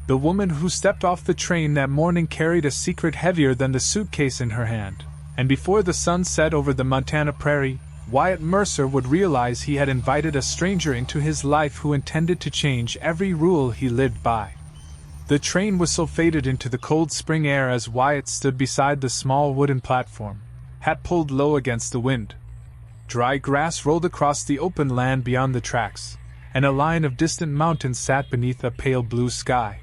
The woman who stepped off the train that morning carried a secret heavier than the suitcase in her hand, and before the sun set over the Montana prairie, Wyatt Mercer would realize he had invited a stranger into his life who intended to change every rule he lived by. The train whistle faded into the cold spring air as Wyatt stood beside the small wooden platform, hat pulled low against the wind. Dry grass rolled across the open land beyond the tracks, and a line of distant mountains sat beneath a pale blue sky.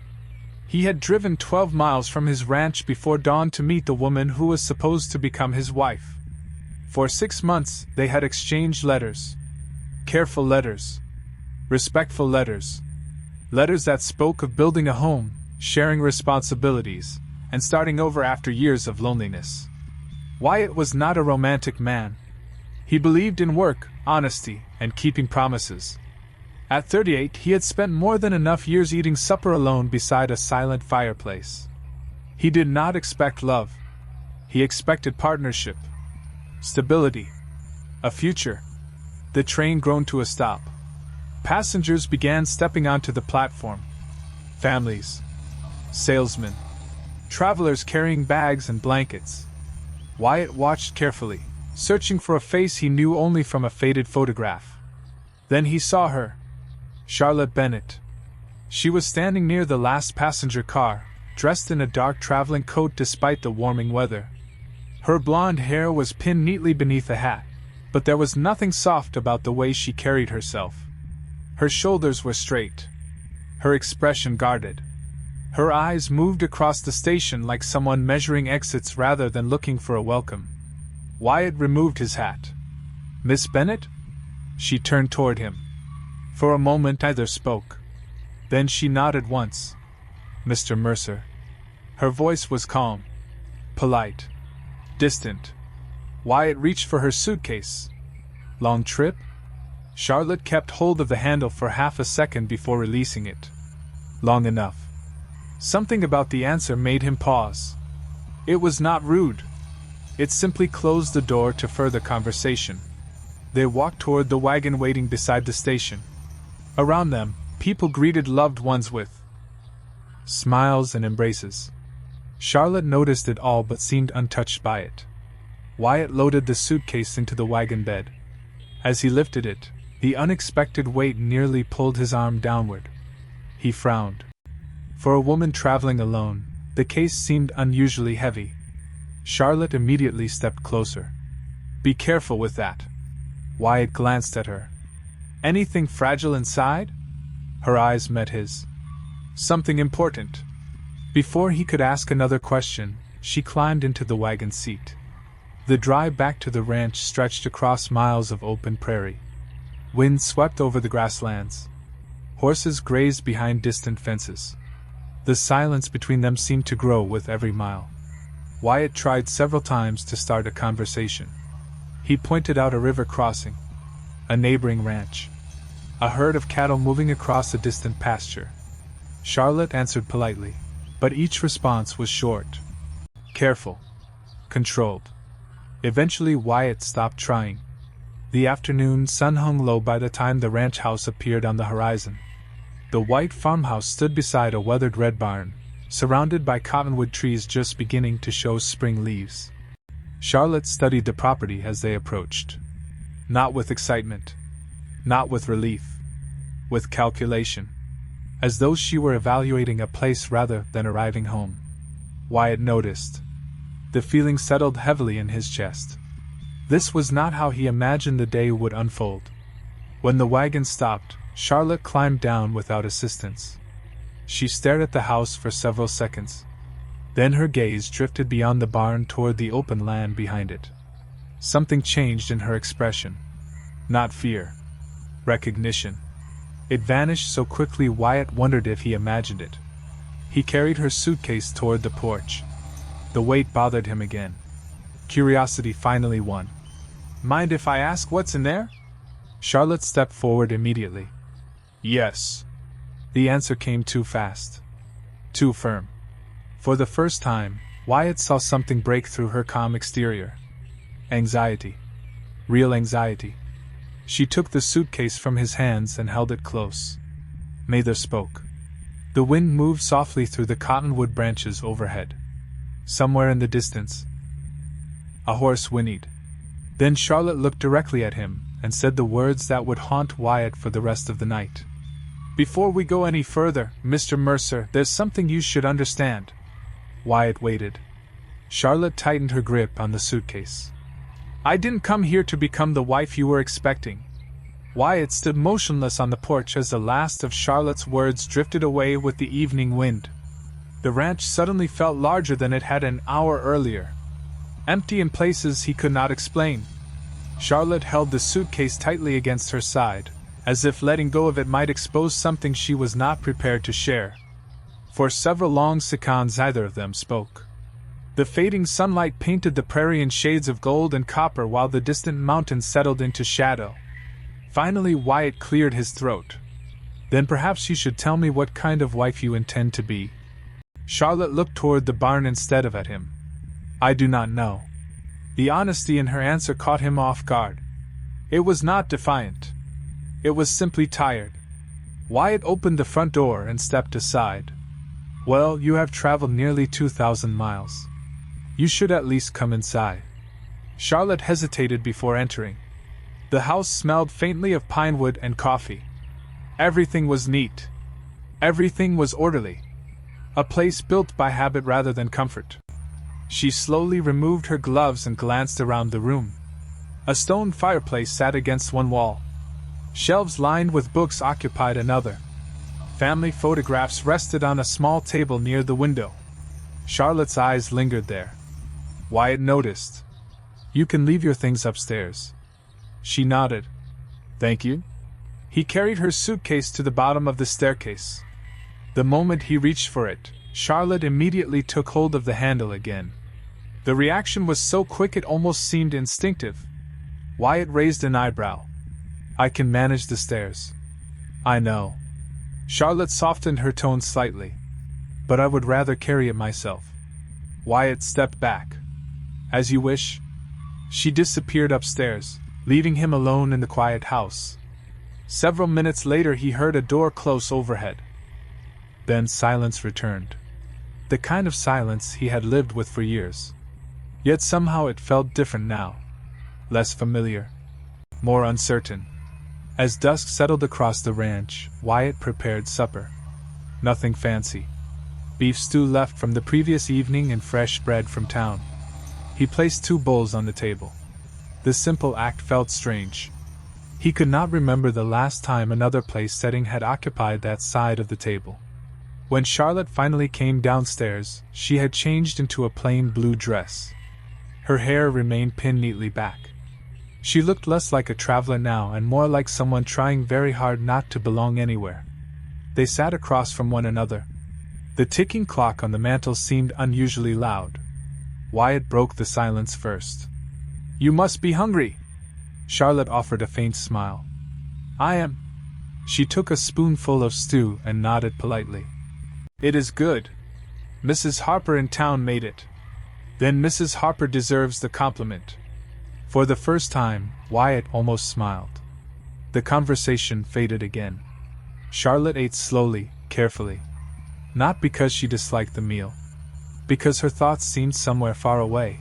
He had driven 12 miles from his ranch before dawn to meet the woman who was supposed to become his wife. For 6 months, they had exchanged letters. Careful letters. Respectful letters. Letters that spoke of building a home, sharing responsibilities, and starting over after years of loneliness. Wyatt was not a romantic man. He believed in work, honesty, and keeping promises. At 38, he had spent more than enough years eating supper alone beside a silent fireplace. He did not expect love. He expected partnership, stability, a future. The train groaned to a stop. Passengers began stepping onto the platform. Families, salesmen, travelers carrying bags and blankets. Wyatt watched carefully, searching for a face he knew only from a faded photograph. Then he saw her. Charlotte Bennett. She was standing near the last passenger car, dressed in a dark traveling coat despite the warming weather. Her blonde hair was pinned neatly beneath a hat, but there was nothing soft about the way she carried herself. Her shoulders were straight, her expression guarded. Her eyes moved across the station like someone measuring exits rather than looking for a welcome. Wyatt removed his hat. "Miss Bennett?" She turned toward him. For a moment neither spoke. Then she nodded once. "Mr. Mercer." Her voice was calm, polite, distant. Wyatt reached for her suitcase. "Long trip?" Charlotte kept hold of the handle for half a second before releasing it. "Long enough." Something about the answer made him pause. It was not rude. It simply closed the door to further conversation. They walked toward the wagon waiting beside the station. Around them, people greeted loved ones with smiles and embraces. Charlotte noticed it all but seemed untouched by it. Wyatt loaded the suitcase into the wagon bed. As he lifted it, the unexpected weight nearly pulled his arm downward. He frowned. For a woman traveling alone, the case seemed unusually heavy. Charlotte immediately stepped closer. "Be careful with that." Wyatt glanced at her. "Anything fragile inside?" Her eyes met his. "Something important." Before he could ask another question, she climbed into the wagon seat. The drive back to the ranch stretched across miles of open prairie. Wind swept over the grasslands. Horses grazed behind distant fences. The silence between them seemed to grow with every mile. Wyatt tried several times to start a conversation. He pointed out a river crossing, a neighboring ranch, a herd of cattle moving across a distant pasture. Charlotte answered politely, but each response was short, careful, controlled. Eventually Wyatt stopped trying. The afternoon sun hung low by the time the ranch house appeared on the horizon. The white farmhouse stood beside a weathered red barn, surrounded by cottonwood trees just beginning to show spring leaves. Charlotte studied the property as they approached. Not with excitement. Not with relief. With calculation. As though she were evaluating a place rather than arriving home. Wyatt noticed. The feeling settled heavily in his chest. This was not how he imagined the day would unfold. When the wagon stopped, Charlotte climbed down without assistance. She stared at the house for several seconds. Then her gaze drifted beyond the barn toward the open land behind it. Something changed in her expression. Not fear. Recognition. It vanished so quickly Wyatt wondered if he imagined it. He carried her suitcase toward the porch. The weight bothered him again. Curiosity finally won. "Mind if I ask what's in there?" Charlotte stepped forward immediately. "Yes." The answer came too fast. Too firm. For the first time, Wyatt saw something break through her calm exterior. Anxiety. Real anxiety. She took the suitcase from his hands and held it close. Neither spoke. The wind moved softly through the cottonwood branches overhead. Somewhere in the distance, a horse whinnied. Then Charlotte looked directly at him and said the words that would haunt Wyatt for the rest of the night. "Before we go any further, Mr. Mercer, there's something you should understand." Wyatt waited. Charlotte tightened her grip on the suitcase. "I didn't come here to become the wife you were expecting." Wyatt stood motionless on the porch as the last of Charlotte's words drifted away with the evening wind. The ranch suddenly felt larger than it had an hour earlier. Empty in places he could not explain. Charlotte held the suitcase tightly against her side, as if letting go of it might expose something she was not prepared to share. For several long seconds neither of them spoke. The fading sunlight painted the prairie in shades of gold and copper while the distant mountains settled into shadow. Finally Wyatt cleared his throat. "Then perhaps you should tell me what kind of wife you intend to be." Charlotte looked toward the barn instead of at him. "I do not know." The honesty in her answer caught him off guard. It was not defiant. It was simply tired. Wyatt opened the front door and stepped aside. "Well, you have traveled nearly 2,000 miles. You should at least come inside." Charlotte hesitated before entering. The house smelled faintly of pine wood and coffee. Everything was neat. Everything was orderly. A place built by habit rather than comfort. She slowly removed her gloves and glanced around the room. A stone fireplace sat against one wall. Shelves lined with books occupied another. Family photographs rested on a small table near the window. Charlotte's eyes lingered there. Wyatt noticed. "You can leave your things upstairs." She nodded. "Thank you." He carried her suitcase to the bottom of the staircase. The moment he reached for it, Charlotte immediately took hold of the handle again. The reaction was so quick it almost seemed instinctive. Wyatt raised an eyebrow. "I can manage the stairs." "I know." Charlotte softened her tone slightly. "But I would rather carry it myself." Wyatt stepped back. "As you wish." She disappeared upstairs, leaving him alone in the quiet house. Several minutes later he heard a door close overhead. Then silence returned. The kind of silence he had lived with for years. Yet somehow it felt different now. Less familiar. More uncertain. As dusk settled across the ranch, Wyatt prepared supper. Nothing fancy. Beef stew left from the previous evening and fresh bread from town. He placed 2 bowls on the table. The simple act felt strange. He could not remember the last time another place setting had occupied that side of the table. When Charlotte finally came downstairs, she had changed into a plain blue dress. Her hair remained pinned neatly back. She looked less like a traveler now and more like someone trying very hard not to belong anywhere. They sat across from one another. The ticking clock on the mantel seemed unusually loud. Wyatt broke the silence first. "You must be hungry." Charlotte offered a faint smile. "I am." She took a spoonful of stew and nodded politely. "It is good. Mrs. Harper in town made it." "Then Mrs. Harper deserves the compliment." For the first time, Wyatt almost smiled. The conversation faded again. Charlotte ate slowly, carefully. Not because she disliked the meal. Because her thoughts seemed somewhere far away.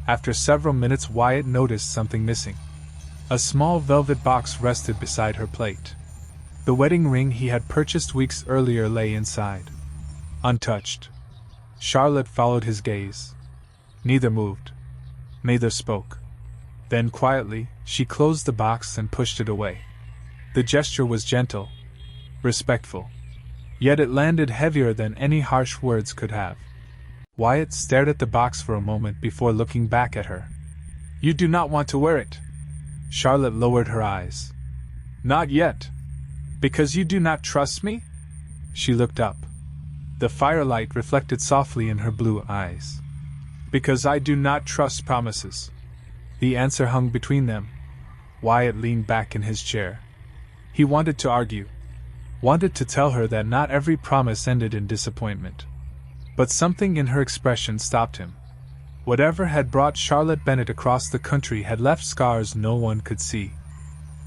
After several minutes Wyatt noticed something missing. A small velvet box rested beside her plate. The wedding ring he had purchased weeks earlier lay inside. Untouched. Charlotte followed his gaze. Neither moved. Neither spoke. Then quietly, she closed the box and pushed it away. The gesture was gentle, respectful. Yet it landed heavier than any harsh words could have. Wyatt stared at the box for a moment before looking back at her. "You do not want to wear it." Charlotte lowered her eyes. "Not yet. Because you do not trust me?" She looked up. The firelight reflected softly in her blue eyes. "Because I do not trust promises." The answer hung between them. Wyatt leaned back in his chair. He wanted to argue. Wanted to tell her that not every promise ended in disappointment. But something in her expression stopped him. Whatever had brought Charlotte Bennett across the country had left scars no one could see.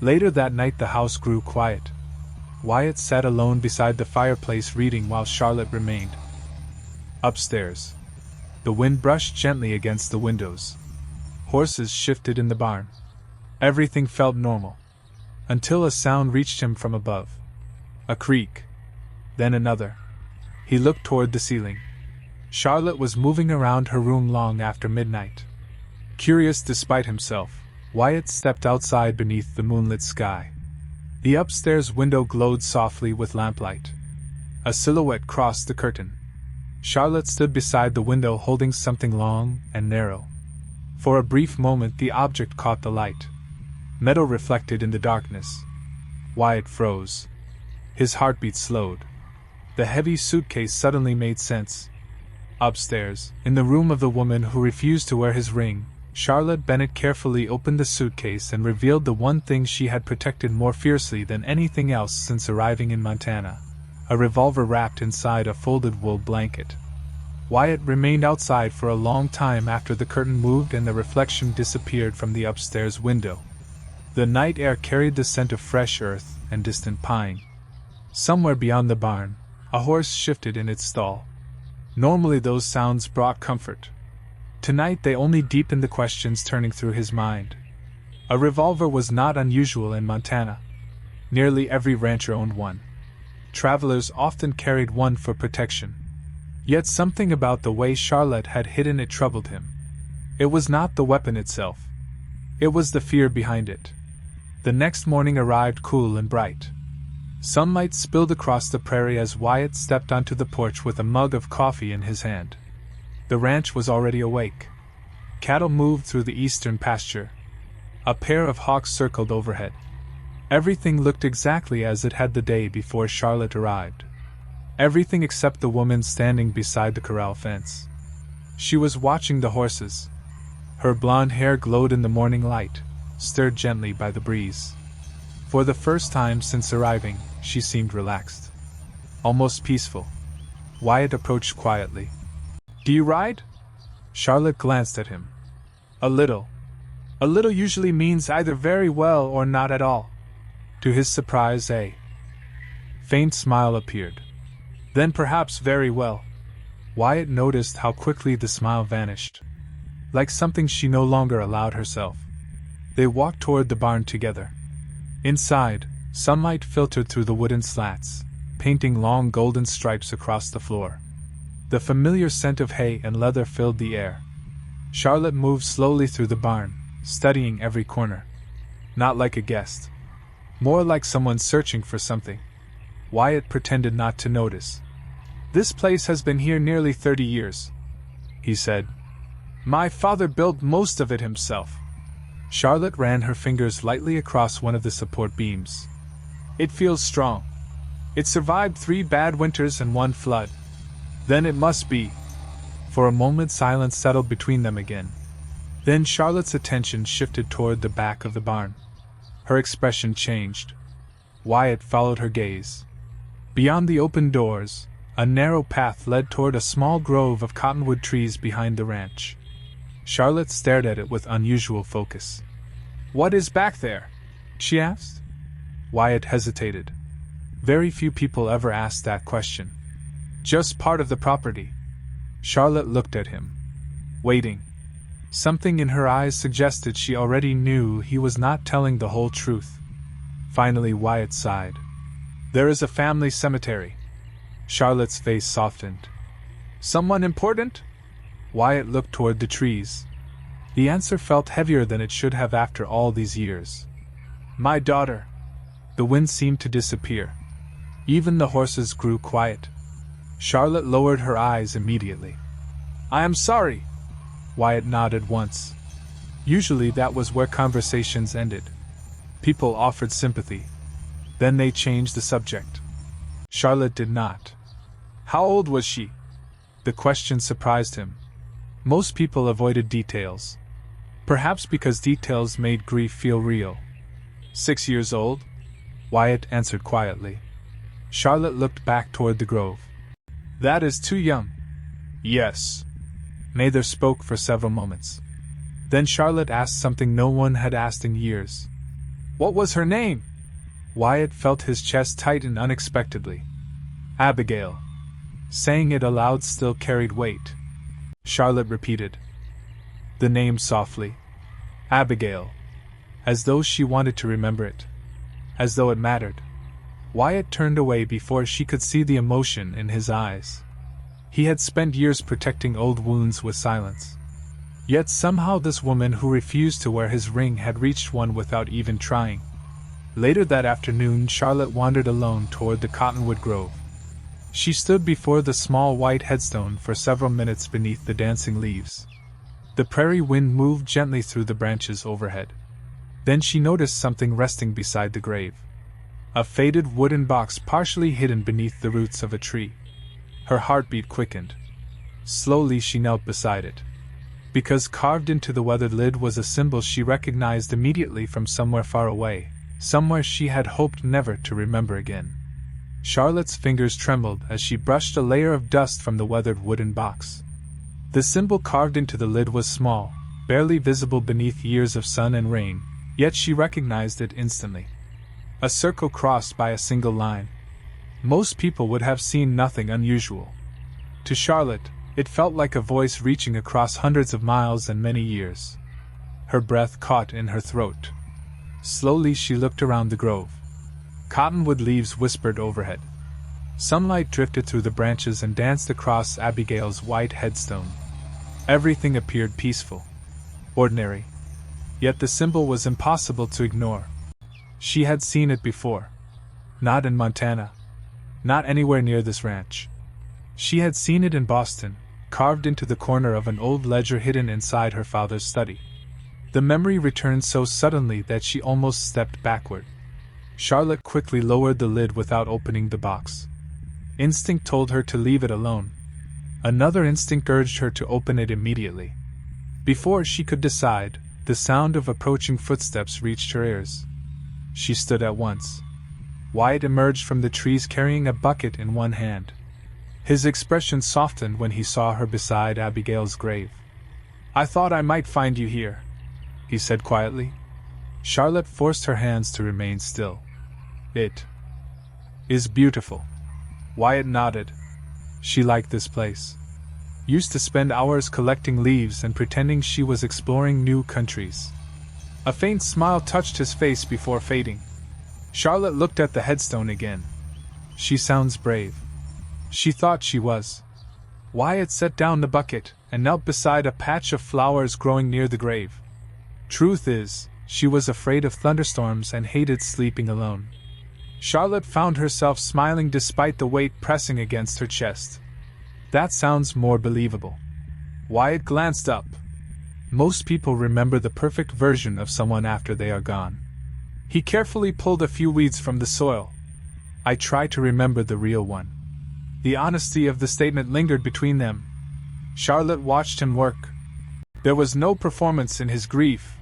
Later that night the house grew quiet. Wyatt sat alone beside the fireplace reading while Charlotte remained. Upstairs. The wind brushed gently against the windows. Horses shifted in the barn. Everything felt normal. Until a sound reached him from above. A creak. Then another. He looked toward the ceiling. Charlotte was moving around her room long after midnight. Curious despite himself, Wyatt stepped outside beneath the moonlit sky. The upstairs window glowed softly with lamplight. A silhouette crossed the curtain. Charlotte stood beside the window holding something long and narrow. For a brief moment the object caught the light. Metal reflected in the darkness. Wyatt froze. His heartbeat slowed. The heavy suitcase suddenly made sense. Upstairs, in the room of the woman who refused to wear his ring, Charlotte Bennett carefully opened the suitcase and revealed the one thing she had protected more fiercely than anything else since arriving in Montana: a revolver wrapped inside a folded wool blanket. Wyatt remained outside for a long time after the curtain moved and the reflection disappeared from the upstairs window. The night air carried the scent of fresh earth and distant pine. Somewhere beyond the barn, a horse shifted in its stall. Normally those sounds brought comfort. Tonight they only deepened the questions turning through his mind. A revolver was not unusual in Montana. Nearly every rancher owned one. Travelers often carried one for protection. Yet something about the way Charlotte had hidden it troubled him. It was not the weapon itself. It was the fear behind it. The next morning arrived cool and bright. Sunlight spilled across the prairie as Wyatt stepped onto the porch with a mug of coffee in his hand. The ranch was already awake. Cattle moved through the eastern pasture. A pair of hawks circled overhead. Everything looked exactly as it had the day before Charlotte arrived. Everything except the woman standing beside the corral fence. She was watching the horses. Her blonde hair glowed in the morning light, stirred gently by the breeze. For the first time since arriving, she seemed relaxed. Almost peaceful. Wyatt approached quietly. "Do you ride?" Charlotte glanced at him. "A little." "A little usually means either very well or not at all." To his surprise, a faint smile appeared. "Then perhaps very well." Wyatt noticed how quickly the smile vanished. Like something she no longer allowed herself. They walked toward the barn together. Inside, sunlight filtered through the wooden slats, painting long golden stripes across the floor. The familiar scent of hay and leather filled the air. Charlotte moved slowly through the barn, studying every corner. Not like a guest. More like someone searching for something. Wyatt pretended not to notice. "This place has been here nearly 30 years," he said. "My father built most of it himself." Charlotte ran her fingers lightly across one of the support beams. "It feels strong. It survived 3 bad winters and 1 flood. Then it must be." For a moment silence settled between them again. Then Charlotte's attention shifted toward the back of the barn. Her expression changed. Wyatt followed her gaze. Beyond the open doors, a narrow path led toward a small grove of cottonwood trees behind the ranch. Charlotte stared at it with unusual focus. "What is back there?" she asked. Wyatt hesitated. Very few people ever asked that question. "Just part of the property." Charlotte looked at him, waiting. Something in her eyes suggested she already knew he was not telling the whole truth. Finally Wyatt sighed. "There is a family cemetery." Charlotte's face softened. "Someone important?" Wyatt looked toward the trees. The answer felt heavier than it should have after all these years. "My daughter." The wind seemed to disappear. Even the horses grew quiet. Charlotte lowered her eyes immediately. "I am sorry." Wyatt nodded once. Usually that was where conversations ended. People offered sympathy. Then they changed the subject. Charlotte did not. "How old was she?" The question surprised him. Most people avoided details. Perhaps because details made grief feel real. 6 years old? Wyatt answered quietly. Charlotte looked back toward the grove. "That is too young." "Yes." Neither spoke for several moments. Then Charlotte asked something no one had asked in years. "What was her name?" Wyatt felt his chest tighten unexpectedly. Abigail. Saying it aloud still carried weight. Charlotte repeated the name softly. Abigail. As though she wanted to remember it. As though it mattered. Wyatt turned away before she could see the emotion in his eyes. He had spent years protecting old wounds with silence. Yet somehow this woman who refused to wear his ring had reached one without even trying. Later that afternoon, Charlotte wandered alone toward the cottonwood grove. She stood before the small white headstone for several minutes beneath the dancing leaves. The prairie wind moved gently through the branches overhead. Then she noticed something resting beside the grave. A faded wooden box partially hidden beneath the roots of a tree. Her heartbeat quickened. Slowly she knelt beside it. Because carved into the weathered lid was a symbol she recognized immediately from somewhere far away, somewhere she had hoped never to remember again. Charlotte's fingers trembled as she brushed a layer of dust from the weathered wooden box. The symbol carved into the lid was small, barely visible beneath years of sun and rain, yet she recognized it instantly. A circle crossed by a single line. Most people would have seen nothing unusual. To Charlotte, it felt like a voice reaching across hundreds of miles and many years. Her breath caught in her throat. Slowly she looked around the grove. Cottonwood leaves whispered overhead. Sunlight drifted through the branches and danced across Abigail's white headstone. Everything appeared peaceful. Ordinary. Yet the symbol was impossible to ignore. She had seen it before. Not in Montana. Not anywhere near this ranch. She had seen it in Boston, carved into the corner of an old ledger hidden inside her father's study. The memory returned so suddenly that she almost stepped backward. Charlotte quickly lowered the lid without opening the box. Instinct told her to leave it alone. Another instinct urged her to open it immediately. Before she could decide, the sound of approaching footsteps reached her ears. She stood at once. Wyatt emerged from the trees carrying a bucket in one hand. His expression softened when he saw her beside Abigail's grave. "I thought I might find you here," he said quietly. Charlotte forced her hands to remain still. "It is beautiful." Wyatt nodded. She liked this place. Used to spend hours collecting leaves and pretending she was exploring new countries. A faint smile touched his face before fading. Charlotte looked at the headstone again. "She sounds brave." She thought she was. Wyatt set down the bucket and knelt beside a patch of flowers growing near the grave. Truth is, she was afraid of thunderstorms and hated sleeping alone. Charlotte found herself smiling despite the weight pressing against her chest. That sounds more believable. Wyatt glanced up. Most people remember the perfect version of someone after they are gone. He carefully pulled a few weeds from the soil. "I try to remember the real one." The honesty of the statement lingered between them. Charlotte watched him work. There was no performance in his grief.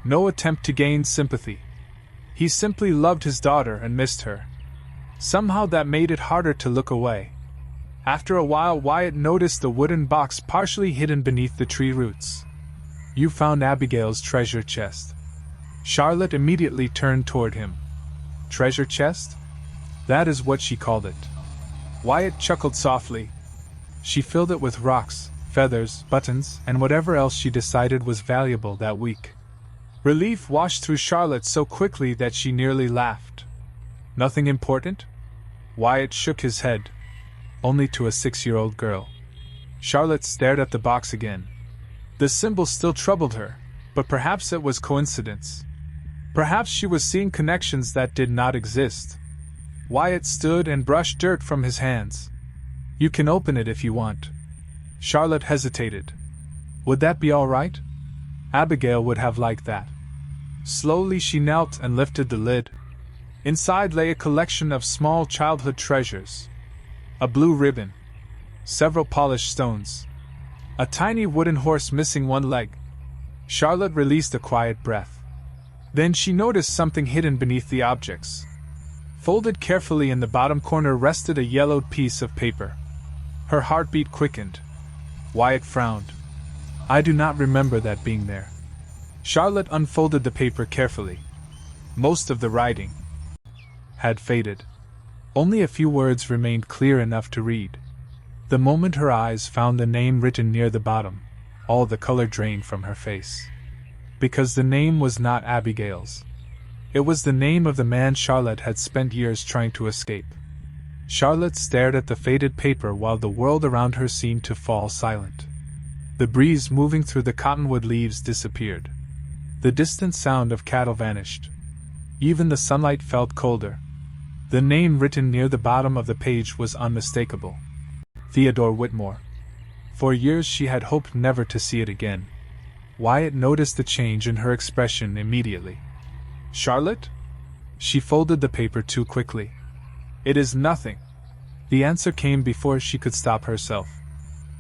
No attempt to gain sympathy. He simply loved his daughter and missed her. Somehow that made it harder to look away. After a while, Wyatt noticed the wooden box partially hidden beneath the tree roots. "You found Abigail's treasure chest." Charlotte immediately turned toward him. "Treasure chest?" "That is what she called it." Wyatt chuckled softly. She filled it with rocks, feathers, buttons, and whatever else she decided was valuable that week. Relief washed through Charlotte so quickly that she nearly laughed. "Nothing important?" Wyatt shook his head. "Only to a 6-year-old girl." Charlotte stared at the box again. The symbol still troubled her, but perhaps it was coincidence. Perhaps she was seeing connections that did not exist. Wyatt stood and brushed dirt from his hands. "You can open it if you want." Charlotte hesitated. "Would that be all right?" Abigail would have liked that. Slowly she knelt and lifted the lid. Inside lay a collection of small childhood treasures. A blue ribbon. Several polished stones. A tiny wooden horse missing one leg. Charlotte released a quiet breath. Then she noticed something hidden beneath the objects. Folded carefully in the bottom corner rested a yellowed piece of paper. Her heartbeat quickened. Wyatt frowned. "I do not remember that being there." Charlotte unfolded the paper carefully. Most of the writing had faded. Only a few words remained clear enough to read. The moment her eyes found the name written near the bottom, all the color drained from her face. Because the name was not Abigail's. It was the name of the man Charlotte had spent years trying to escape. Charlotte stared at the faded paper while the world around her seemed to fall silent. The breeze moving through the cottonwood leaves disappeared. The distant sound of cattle vanished. Even the sunlight felt colder. The name written near the bottom of the page was unmistakable. Theodore Whitmore. For years she had hoped never to see it again. Wyatt noticed the change in her expression immediately. "Charlotte?" She folded the paper too quickly. "It is nothing." The answer came before she could stop herself.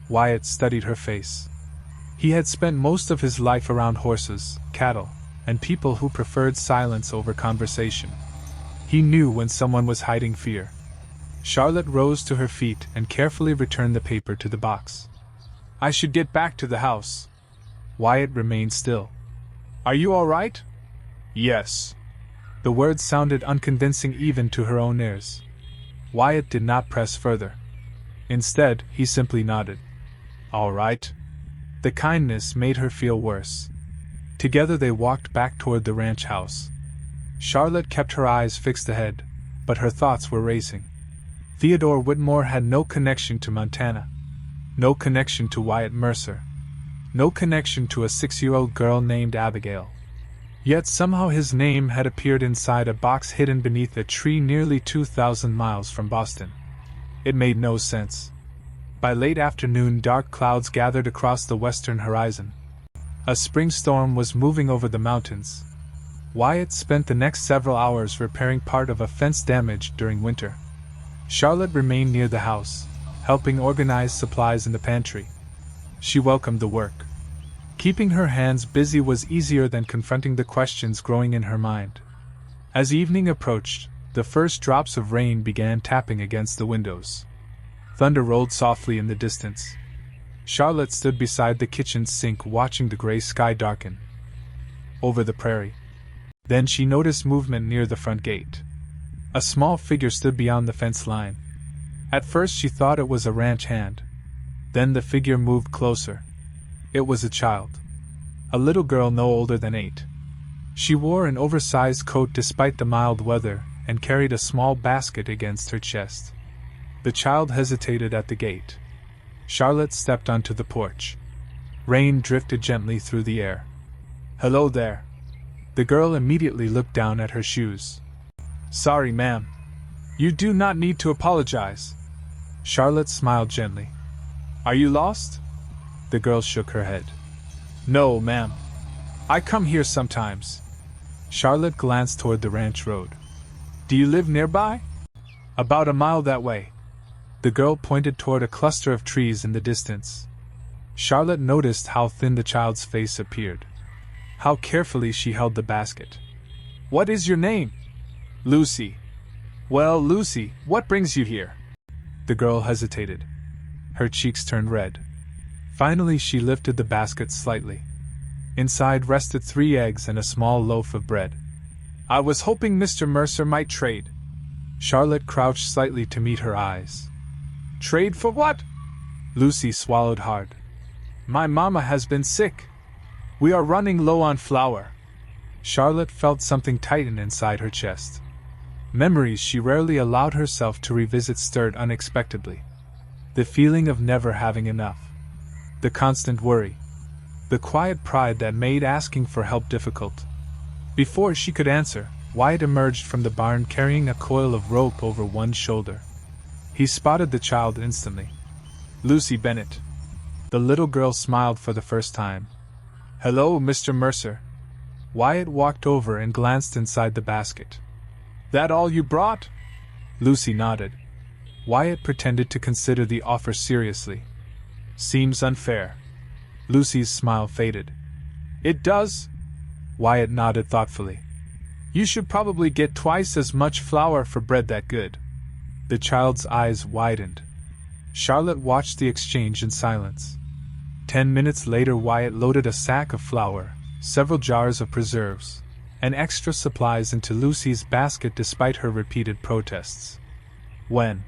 Wyatt studied her face. He had spent most of his life around horses, cattle, and people who preferred silence over conversation. He knew when someone was hiding fear. Charlotte rose to her feet and carefully returned the paper to the box. "I should get back to the house." Wyatt remained still. "Are you all right?" "Yes." The words sounded unconvincing even to her own ears. Wyatt did not press further. Instead, he simply nodded. "All right." The kindness made her feel worse. Together they walked back toward the ranch house. Charlotte kept her eyes fixed ahead, but her thoughts were racing. Theodore Whitmore had no connection to Montana. No connection to Wyatt Mercer. No connection to a 6-year-old girl named Abigail. Yet somehow his name had appeared inside a box hidden beneath a tree nearly 2,000 miles from Boston. It made no sense. By late afternoon, dark clouds gathered across the western horizon. A spring storm was moving over the mountains. Wyatt spent the next several hours repairing part of a fence damaged during winter. Charlotte remained near the house, helping organize supplies in the pantry. She welcomed the work. Keeping her hands busy was easier than confronting the questions growing in her mind. As evening approached, the first drops of rain began tapping against the windows. Thunder rolled softly in the distance. Charlotte stood beside the kitchen sink watching the gray sky darken over the prairie. Then she noticed movement near the front gate. A small figure stood beyond the fence line. At first she thought it was a ranch hand. Then the figure moved closer. It was a child. A little girl no older than 8. She wore an oversized coat despite the mild weather and carried a small basket against her chest. The child hesitated at the gate. Charlotte stepped onto the porch. Rain drifted gently through the air. "Hello there." The girl immediately looked down at her shoes. "Sorry, ma'am. You do not need to apologize." Charlotte smiled gently. "Are you lost?" The girl shook her head. "No, ma'am. I come here sometimes." Charlotte glanced toward the ranch road. "Do you live nearby?" "About a mile that way." The girl pointed toward a cluster of trees in the distance. Charlotte noticed how thin the child's face appeared. How carefully she held the basket. "What is your name?" "Lucy." "Well, Lucy, what brings you here?" The girl hesitated. Her cheeks turned red. Finally she lifted the basket slightly. Inside rested 3 eggs and a small loaf of bread. "I was hoping Mr. Mercer might trade." Charlotte crouched slightly to meet her eyes. "Trade for what?" Lucy swallowed hard. "My mama has been sick. We are running low on flour." Charlotte felt something tighten inside her chest. Memories she rarely allowed herself to revisit stirred unexpectedly. The feeling of never having enough. The constant worry. The quiet pride that made asking for help difficult. Before she could answer, Wyatt emerged from the barn carrying a coil of rope over one shoulder. He spotted the child instantly. "Lucy Bennett." The little girl smiled for the first time. "Hello, Mr. Mercer." Wyatt walked over and glanced inside the basket. "That all you brought?" Lucy nodded. Wyatt pretended to consider the offer seriously. "Seems unfair." Lucy's smile faded. "It does?" Wyatt nodded thoughtfully. "You should probably get twice as much flour for bread that good." The child's eyes widened. Charlotte watched the exchange in silence. 10 minutes later Wyatt loaded a sack of flour, several jars of preserves, and extra supplies into Lucy's basket despite her repeated protests. When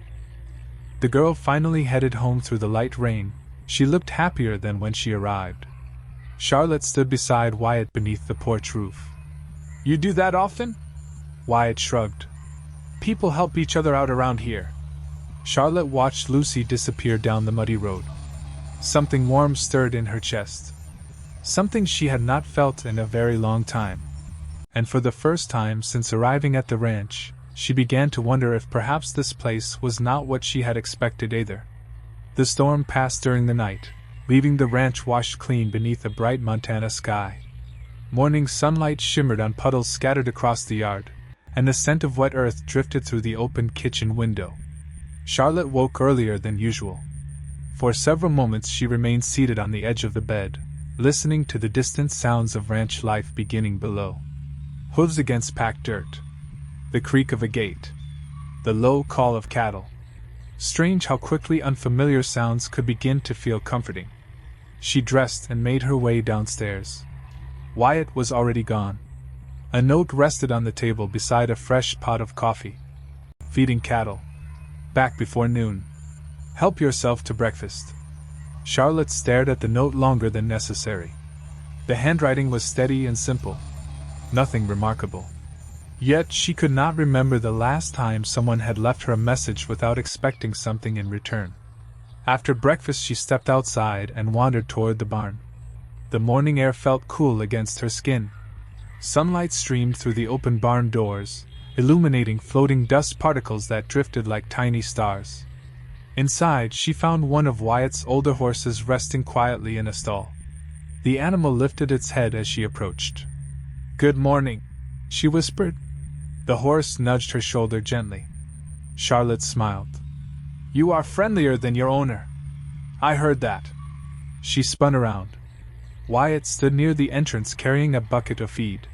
the girl finally headed home through the light rain, she looked happier than when she arrived. Charlotte stood beside Wyatt beneath the porch roof. "You do that often?" Wyatt shrugged. "People help each other out around here." Charlotte watched Lucy disappear down the muddy road. Something warm stirred in her chest. Something she had not felt in a very long time. And for the first time since arriving at the ranch, she began to wonder if perhaps this place was not what she had expected either. The storm passed during the night, leaving the ranch washed clean beneath a bright Montana sky. Morning sunlight shimmered on puddles scattered across the yard, and the scent of wet earth drifted through the open kitchen window. Charlotte woke earlier than usual. For several moments she remained seated on the edge of the bed, listening to the distant sounds of ranch life beginning below. Hooves against packed dirt. The creak of a gate. The low call of cattle. Strange how quickly unfamiliar sounds could begin to feel comforting. She dressed and made her way downstairs. Wyatt was already gone. A note rested on the table beside a fresh pot of coffee. "Feeding cattle. Back before noon. Help yourself to breakfast." Charlotte stared at the note longer than necessary. The handwriting was steady and simple. Nothing remarkable. Yet she could not remember the last time someone had left her a message without expecting something in return. After breakfast she stepped outside and wandered toward the barn. The morning air felt cool against her skin. Sunlight streamed through the open barn doors, illuminating floating dust particles that drifted like tiny stars. Inside she found one of Wyatt's older horses resting quietly in a stall. The animal lifted its head as she approached. "Good morning," she whispered. The horse nudged her shoulder gently. Charlotte smiled. "You are friendlier than your owner. I heard that." She spun around. Wyatt stood near the entrance carrying a bucket of feed.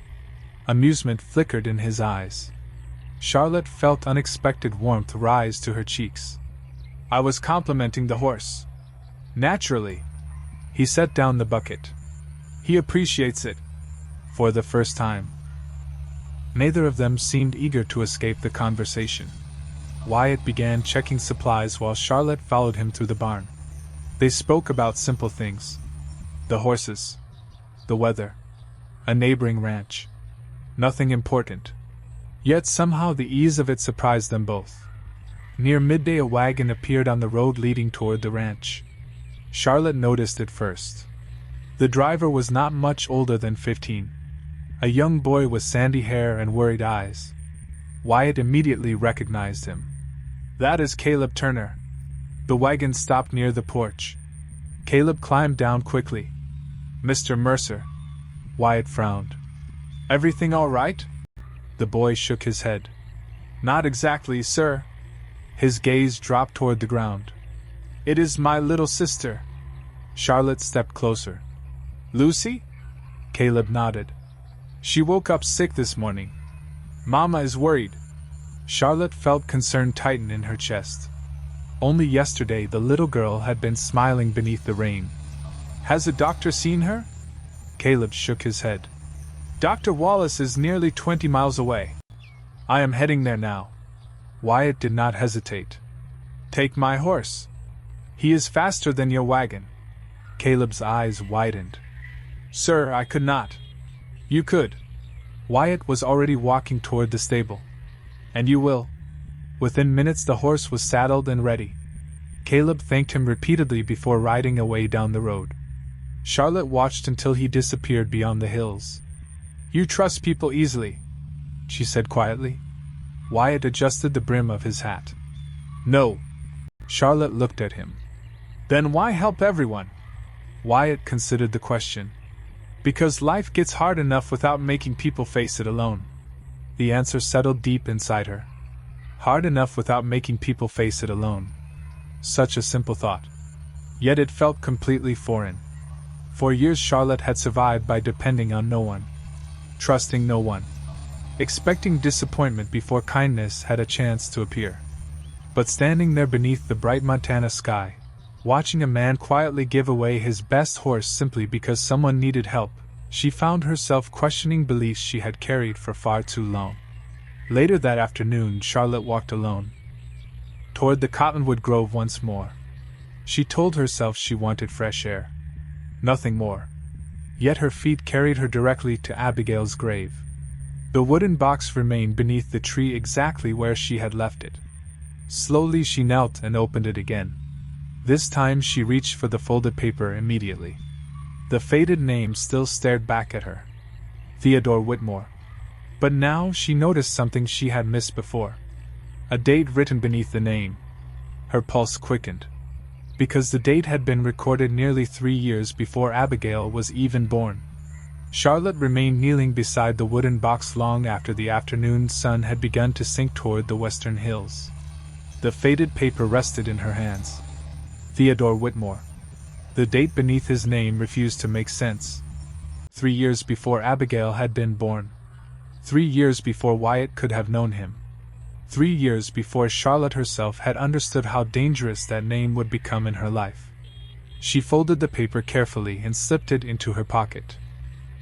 Amusement flickered in his eyes. Charlotte felt unexpected warmth rise to her cheeks. "I was complimenting the horse." "Naturally." He set down the bucket. "He appreciates it." For the first time. Neither of them seemed eager to escape the conversation. Wyatt began checking supplies while Charlotte followed him through the barn. They spoke about simple things. The horses. The weather. A neighboring ranch. Nothing important. Yet somehow the ease of it surprised them both. Near midday a wagon appeared on the road leading toward the ranch. Charlotte noticed it first. The driver was not much older than 15. A young boy with sandy hair and worried eyes. Wyatt immediately recognized him. "That is Caleb Turner." The wagon stopped near the porch. Caleb climbed down quickly. "Mr. Mercer." Wyatt frowned. "Everything all right?" The boy shook his head. "Not exactly, sir." His gaze dropped toward the ground. "It is my little sister." Charlotte stepped closer. "Lucy?" Caleb nodded. "She woke up sick this morning. Mama is worried." Charlotte felt concern tighten in her chest. Only yesterday the little girl had been smiling beneath the rain. "Has a doctor seen her?" Caleb shook his head. "Dr. Wallace is nearly 20 miles away. I am heading there now." Wyatt did not hesitate. "Take my horse. He is faster than your wagon." Caleb's eyes widened. "Sir, I could not." "You could." Wyatt was already walking toward the stable. "And you will." Within minutes the horse was saddled and ready. Caleb thanked him repeatedly before riding away down the road. Charlotte watched until he disappeared beyond the hills. "You trust people easily," she said quietly. Wyatt adjusted the brim of his hat. "No." Charlotte looked at him. "Then why help everyone?" Wyatt considered the question. "Because life gets hard enough without making people face it alone." The answer settled deep inside her. Hard enough without making people face it alone. Such a simple thought. Yet it felt completely foreign. For years Charlotte had survived by depending on no one. Trusting no one. Expecting disappointment before kindness had a chance to appear. But standing there beneath the bright Montana sky, watching a man quietly give away his best horse simply because someone needed help, She found herself questioning beliefs she had carried for far too long. Later that afternoon, Charlotte walked alone toward the cottonwood grove once more. She told herself she wanted fresh air. Nothing more. Yet her feet carried her directly to Abigail's grave. The wooden box remained beneath the tree exactly where she had left it. Slowly she knelt and opened it again. This time she reached for the folded paper immediately. The faded name still stared back at her. Theodore Whitmore. But now she noticed something she had missed before. A date written beneath the name. Her pulse quickened. Because the date had been recorded nearly 3 years before Abigail was even born. Charlotte remained kneeling beside the wooden box long after the afternoon sun had begun to sink toward the western hills. The faded paper rested in her hands. Theodore Whitmore. The date beneath his name refused to make sense. 3 years before Abigail had been born. 3 years before Wyatt could have known him. 3 years before Charlotte herself had understood how dangerous that name would become in her life. She folded the paper carefully and slipped it into her pocket.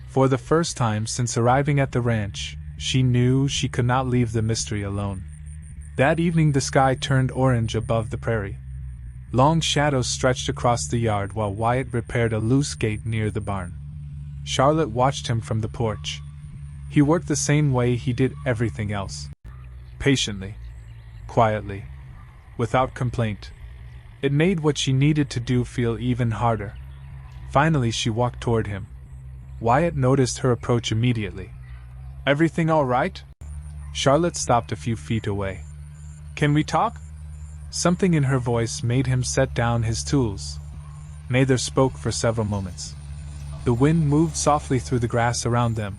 For the first time since arriving at the ranch, she knew she could not leave the mystery alone. That evening the sky turned orange above the prairie. Long shadows stretched across the yard while Wyatt repaired a loose gate near the barn. Charlotte watched him from the porch. He worked the same way he did everything else. Patiently. Quietly. Without complaint. It made what she needed to do feel even harder. Finally she walked toward him. Wyatt noticed her approach immediately. "Everything all right?" Charlotte stopped a few feet away. "Can we talk?" Something in her voice made him set down his tools. Neither spoke for several moments. The wind moved softly through the grass around them.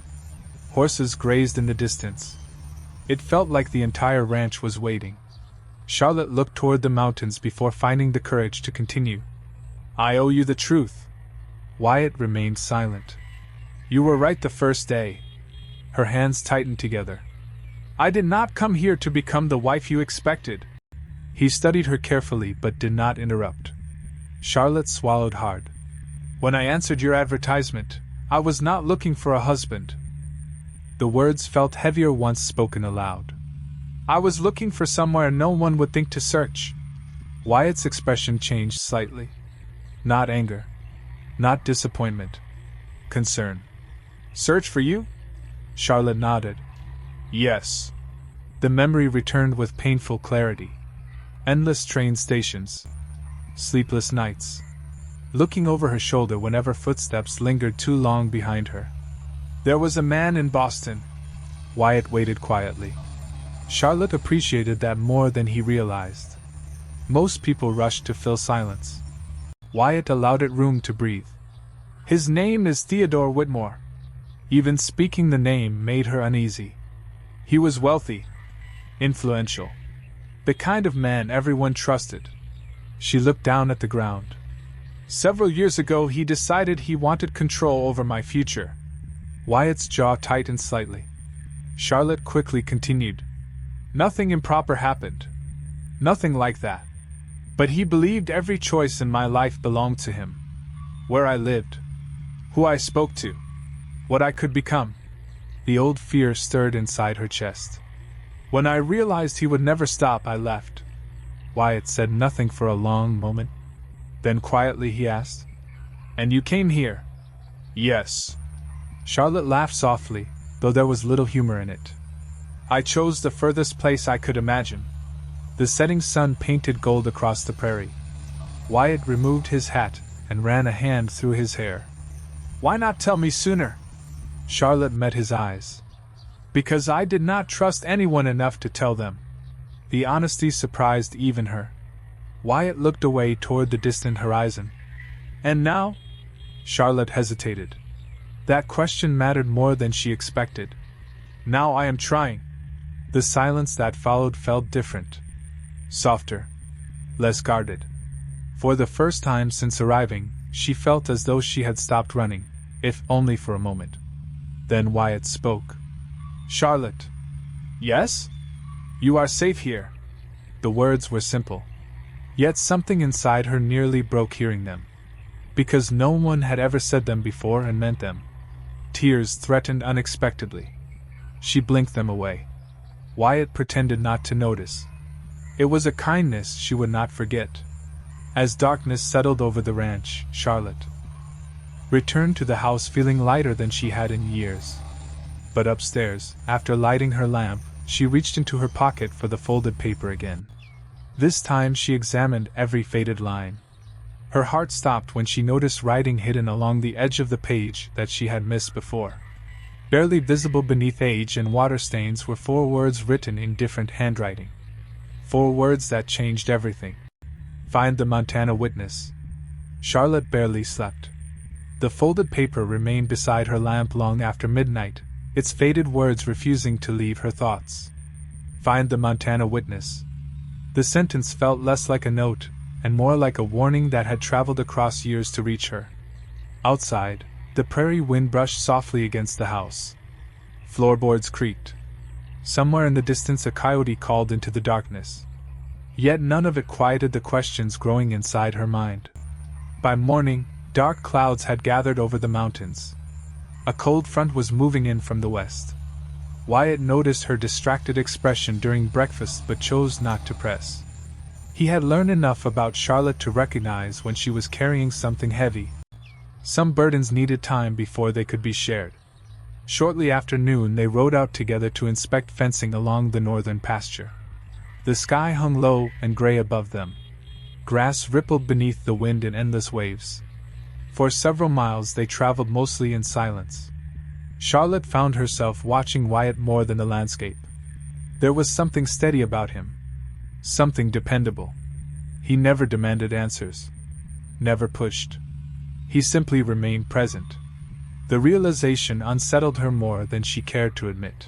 Horses grazed in the distance. It felt like the entire ranch was waiting. Charlotte looked toward the mountains before finding the courage to continue. "I owe you the truth." Wyatt remained silent. "You were right the first day." Her hands tightened together. "I did not come here to become the wife you expected." He studied her carefully but did not interrupt. Charlotte swallowed hard. "When I answered your advertisement, I was not looking for a husband." The words felt heavier once spoken aloud. "I was looking for somewhere no one would think to search." Wyatt's expression changed slightly. Not anger. Not disappointment. Concern. "Search for you?" Charlotte nodded. "Yes." The memory returned with painful clarity. Endless train stations. Sleepless nights. Looking over her shoulder whenever footsteps lingered too long behind her. "There was a man in Boston." Wyatt waited quietly. Charlotte appreciated that more than he realized. Most people rushed to fill silence. Wyatt allowed it room to breathe. "His name is Theodore Whitmore." Even speaking the name made her uneasy. He was wealthy. Influential. The kind of man everyone trusted. She looked down at the ground. "Several years ago he decided he wanted control over my future." Wyatt's jaw tightened slightly. Charlotte quickly continued. "Nothing improper happened. Nothing like that. But he believed every choice in my life belonged to him. Where I lived. Who I spoke to. What I could become." The old fear stirred inside her chest. "When I realized he would never stop, I left." Wyatt said nothing for a long moment. Then quietly he asked, "And you came here?" "Yes." Charlotte laughed softly, though there was little humor in it. "I chose the furthest place I could imagine." The setting sun painted gold across the prairie. Wyatt removed his hat and ran a hand through his hair. "Why not tell me sooner?" Charlotte met his eyes. "Because I did not trust anyone enough to tell them." The honesty surprised even her. Wyatt looked away toward the distant horizon. "And now?" Charlotte hesitated. That question mattered more than she expected. "Now I am trying." The silence that followed felt different. Softer. Less guarded. For the first time since arriving, she felt as though she had stopped running, if only for a moment. Then Wyatt spoke. "Charlotte." "Yes?" "You are safe here." The words were simple. Yet something inside her nearly broke hearing them. Because no one had ever said them before and meant them. Tears threatened unexpectedly. She blinked them away. Wyatt pretended not to notice. It was a kindness she would not forget. As darkness settled over the ranch, Charlotte returned to the house feeling lighter than she had in years. But upstairs, after lighting her lamp, she reached into her pocket for the folded paper again. This time she examined every faded line. Her heart stopped when she noticed writing hidden along the edge of the page that she had missed before. Barely visible beneath age and water stains were 4 words written in different handwriting. 4 words that changed everything. Find the Montana witness. Charlotte barely slept. The folded paper remained beside her lamp long after midnight, its faded words refusing to leave her thoughts. Find the Montana witness. The sentence felt less like a note, and more like a warning that had traveled across years to reach her. Outside, the prairie wind brushed softly against the house. Floorboards creaked. Somewhere in the distance a coyote called into the darkness. Yet none of it quieted the questions growing inside her mind. By morning, dark clouds had gathered over the mountains. A cold front was moving in from the west. Wyatt noticed her distracted expression during breakfast but chose not to press. He had learned enough about Charlotte to recognize when she was carrying something heavy. Some burdens needed time before they could be shared. Shortly after noon they rode out together to inspect fencing along the northern pasture. The sky hung low and gray above them. Grass rippled beneath the wind in endless waves. For several miles they traveled mostly in silence. Charlotte found herself watching Wyatt more than the landscape. There was something steady about him. Something dependable. He never demanded answers. Never pushed. He simply remained present. The realization unsettled her more than she cared to admit.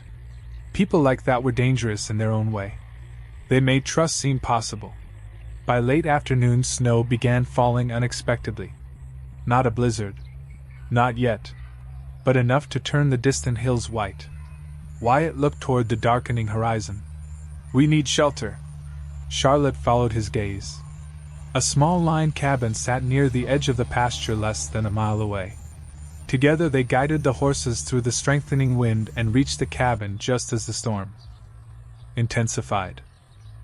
People like that were dangerous in their own way. They made trust seem possible. By late afternoon snow began falling unexpectedly. Not a blizzard. Not yet. But enough to turn the distant hills white. Wyatt looked toward the darkening horizon. We need shelter. Charlotte followed his gaze. A small line cabin sat near the edge of the pasture less than a mile away. Together they guided the horses through the strengthening wind and reached the cabin just as the storm intensified.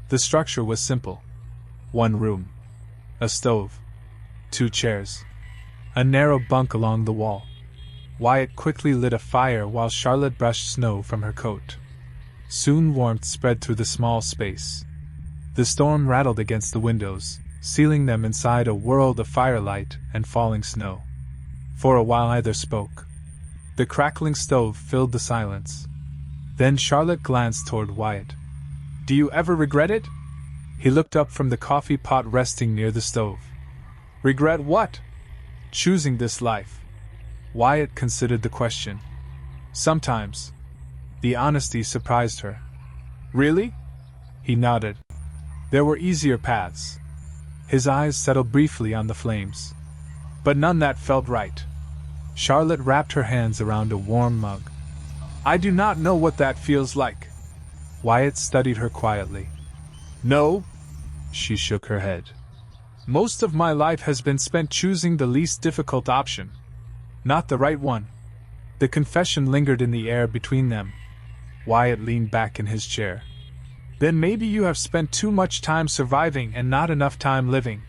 The structure was simple. 1 room. A stove. 2 chairs. A narrow bunk along the wall. Wyatt quickly lit a fire while Charlotte brushed snow from her coat. Soon warmth spread through the small space. The storm rattled against the windows, sealing them inside a world of firelight and falling snow. For a while neither spoke. The crackling stove filled the silence. Then Charlotte glanced toward Wyatt. Do you ever regret it? He looked up from the coffee pot resting near the stove. Regret what? Choosing this life. Wyatt considered the question. Sometimes. The honesty surprised her. Really? He nodded. There were easier paths. His eyes settled briefly on the flames. But none that felt right. Charlotte wrapped her hands around a warm mug. I do not know what that feels like. Wyatt studied her quietly. No? She shook her head. Most of my life has been spent choosing the least difficult option. Not the right one. The confession lingered in the air between them. Wyatt leaned back in his chair. Then maybe you have spent too much time surviving and not enough time living.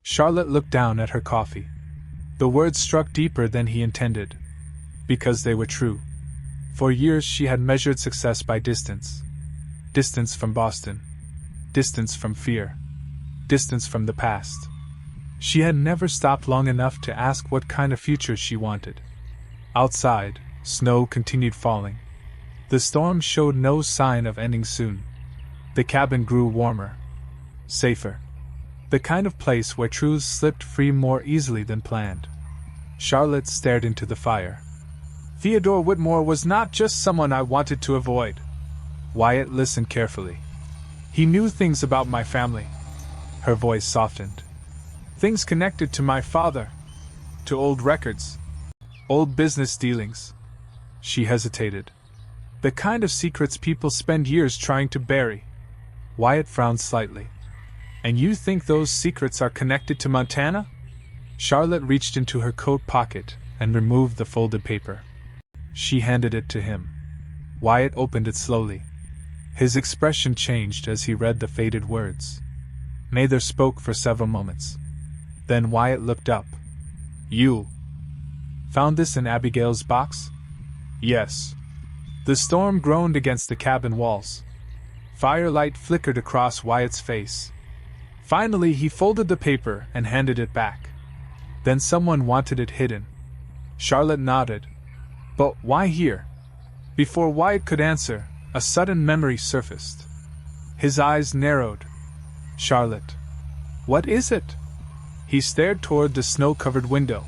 Charlotte looked down at her coffee. The words struck deeper than he intended. Because they were true. For years she had measured success by distance. Distance from Boston. Distance from fear. Distance from the past. She had never stopped long enough to ask what kind of future she wanted. Outside, snow continued falling. The storm showed no sign of ending soon. The cabin grew warmer. Safer. The kind of place where truths slipped free more easily than planned. Charlotte stared into the fire. Theodore Whitmore was not just someone I wanted to avoid. Wyatt listened carefully. He knew things about my family. Her voice softened. Things connected to my father. To old records. Old business dealings. She hesitated. The kind of secrets people spend years trying to bury. Wyatt frowned slightly. And you think those secrets are connected to Montana? Charlotte reached into her coat pocket and removed the folded paper. She handed it to him. Wyatt opened it slowly. His expression changed as he read the faded words. Neither spoke for several moments. Then Wyatt looked up. You found this in Abigail's box? Yes. The storm groaned against the cabin walls. Firelight flickered across Wyatt's face. Finally, he folded the paper and handed it back. Then someone wanted it hidden. Charlotte nodded. But why here? Before Wyatt could answer, a sudden memory surfaced. His eyes narrowed. Charlotte. What is it? He stared toward the snow-covered window.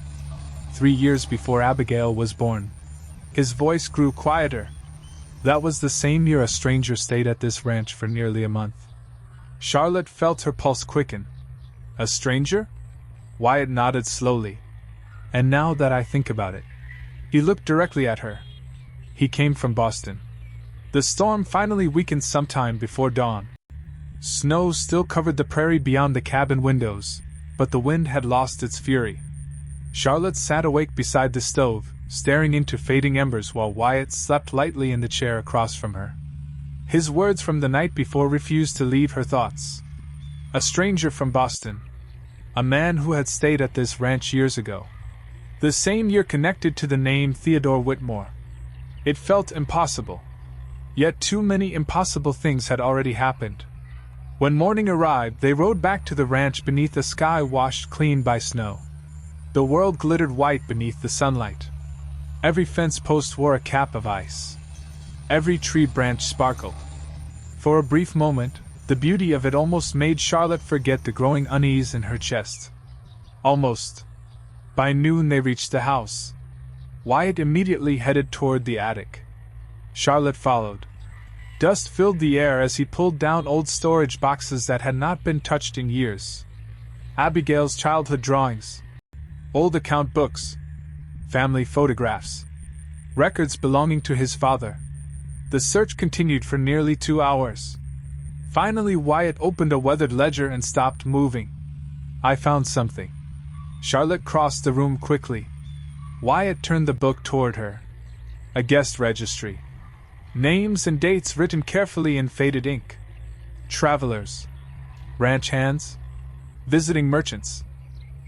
3 years before Abigail was born. His voice grew quieter. That was the same year a stranger stayed at this ranch for nearly a month. Charlotte felt her pulse quicken. A stranger? Wyatt nodded slowly. And now that I think about it. He looked directly at her. He came from Boston. The storm finally weakened sometime before dawn. Snow still covered the prairie beyond the cabin windows, but the wind had lost its fury. Charlotte sat awake beside the stove, staring into fading embers while Wyatt slept lightly in the chair across from her. His words from the night before refused to leave her thoughts. A stranger from Boston. A man who had stayed at this ranch years ago. The same year connected to the name Theodore Whitmore. It felt impossible. Yet too many impossible things had already happened. When morning arrived, they rode back to the ranch beneath a sky washed clean by snow. The world glittered white beneath the sunlight. Every fence post wore a cap of ice. Every tree branch sparkled. For a brief moment, the beauty of it almost made Charlotte forget the growing unease in her chest. Almost. By noon they reached the house. Wyatt immediately headed toward the attic. Charlotte followed. Dust filled the air as he pulled down old storage boxes that had not been touched in years. Abigail's childhood drawings. Old account books. Family photographs. Records belonging to his father. The search continued for nearly 2 hours. Finally, Wyatt opened a weathered ledger and stopped moving. I found something. Charlotte crossed the room quickly. Wyatt turned the book toward her. A guest registry. Names and dates written carefully in faded ink. Travelers. Ranch hands. Visiting merchants.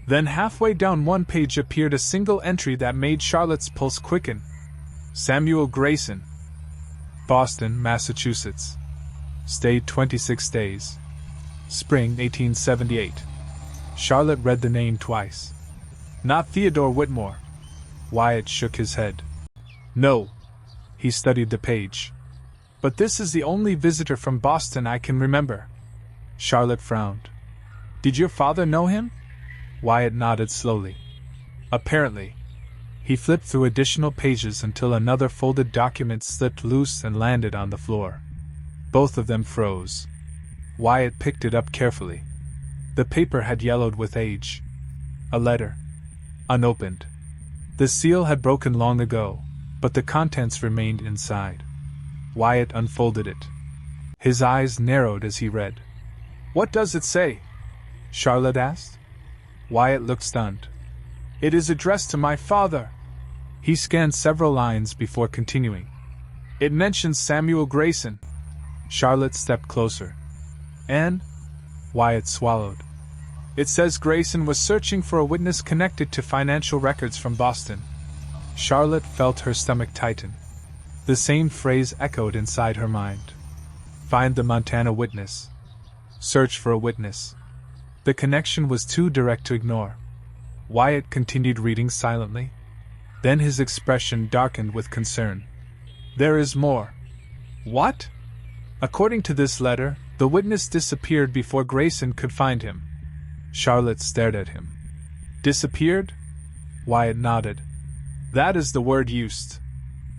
Then halfway down one page appeared a single entry that made Charlotte's pulse quicken. Samuel Grayson. Boston, Massachusetts. Stayed 26 days. Spring 1878. Charlotte read the name twice. Not Theodore Whitmore. Wyatt shook his head. No. He studied the page. But this is the only visitor from Boston I can remember. Charlotte frowned. Did your father know him? Wyatt nodded slowly. Apparently. He flipped through additional pages until another folded document slipped loose and landed on the floor. Both of them froze. Wyatt picked it up carefully. The paper had yellowed with age. A letter. Unopened. The seal had broken long ago, but the contents remained inside. Wyatt unfolded it. His eyes narrowed as he read. What does it say? Charlotte asked. Wyatt looked stunned. It is addressed to my father. He scanned several lines before continuing. It mentions Samuel Grayson. Charlotte stepped closer. And? Wyatt swallowed. It says Grayson was searching for a witness connected to financial records from Boston. Charlotte felt her stomach tighten. The same phrase echoed inside her mind. Find the Montana witness. Search for a witness. The connection was too direct to ignore. Wyatt continued reading silently. Then his expression darkened with concern. There is more. What? According to this letter, the witness disappeared before Grayson could find him. Charlotte stared at him. Disappeared? Wyatt nodded. That is the word used.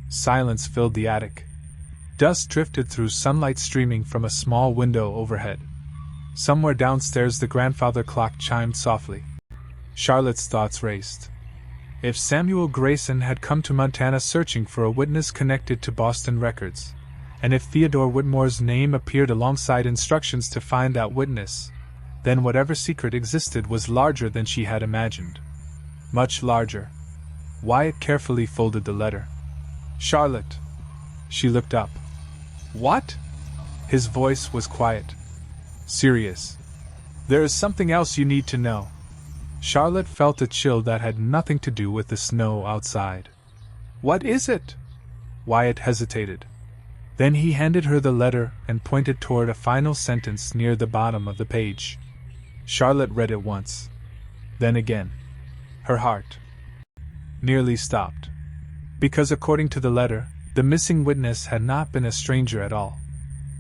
Silence filled the attic. Dust drifted through sunlight streaming from a small window overhead. Somewhere downstairs the grandfather clock chimed softly. Charlotte's thoughts raced. If Samuel Grayson had come to Montana searching for a witness connected to Boston records, and if Theodore Whitmore's name appeared alongside instructions to find that witness, then whatever secret existed was larger than she had imagined. Much larger. Wyatt carefully folded the letter. Charlotte. She looked up. What? His voice was quiet. Serious. There is something else you need to know. Charlotte felt a chill that had nothing to do with the snow outside. What is it? Wyatt hesitated. Then he handed her the letter and pointed toward a final sentence near the bottom of the page. Charlotte read it once. Then again. Her heart nearly stopped. Because according to the letter, the missing witness had not been a stranger at all.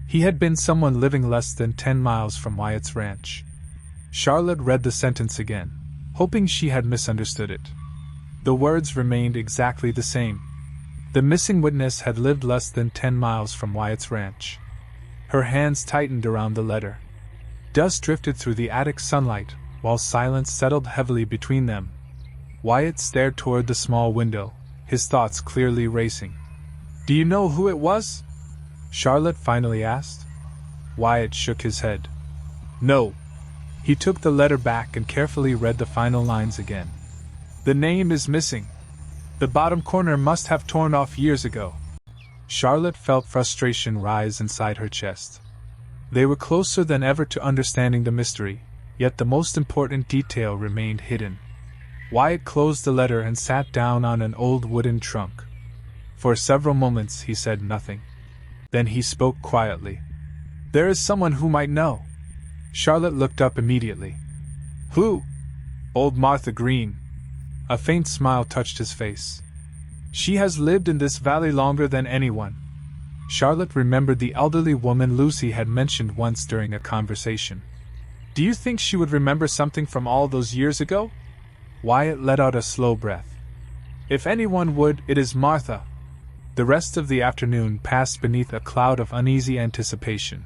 He had been someone living less than 10 miles from Wyatt's ranch. Charlotte read the sentence again, hoping she had misunderstood it. The words remained exactly the same. The missing witness had lived less than 10 miles from Wyatt's ranch. Her hands tightened around the letter. Dust drifted through the attic sunlight, while silence settled heavily between them. Wyatt stared toward the small window, his thoughts clearly racing. Do you know who it was? Charlotte finally asked. Wyatt shook his head. No. He took the letter back and carefully read the final lines again. The name is missing. The bottom corner must have torn off years ago. Charlotte felt frustration rise inside her chest. They were closer than ever to understanding the mystery, yet the most important detail remained hidden. Wyatt closed the letter and sat down on an old wooden trunk. For several moments he said nothing. Then he spoke quietly. There is someone who might know. Charlotte looked up immediately. Who? Old Martha Green. A faint smile touched his face. She has lived in this valley longer than anyone. Charlotte remembered the elderly woman Lucy had mentioned once during a conversation. Do you think she would remember something from all those years ago? Wyatt let out a slow breath. If anyone would, it is Martha. The rest of the afternoon passed beneath a cloud of uneasy anticipation.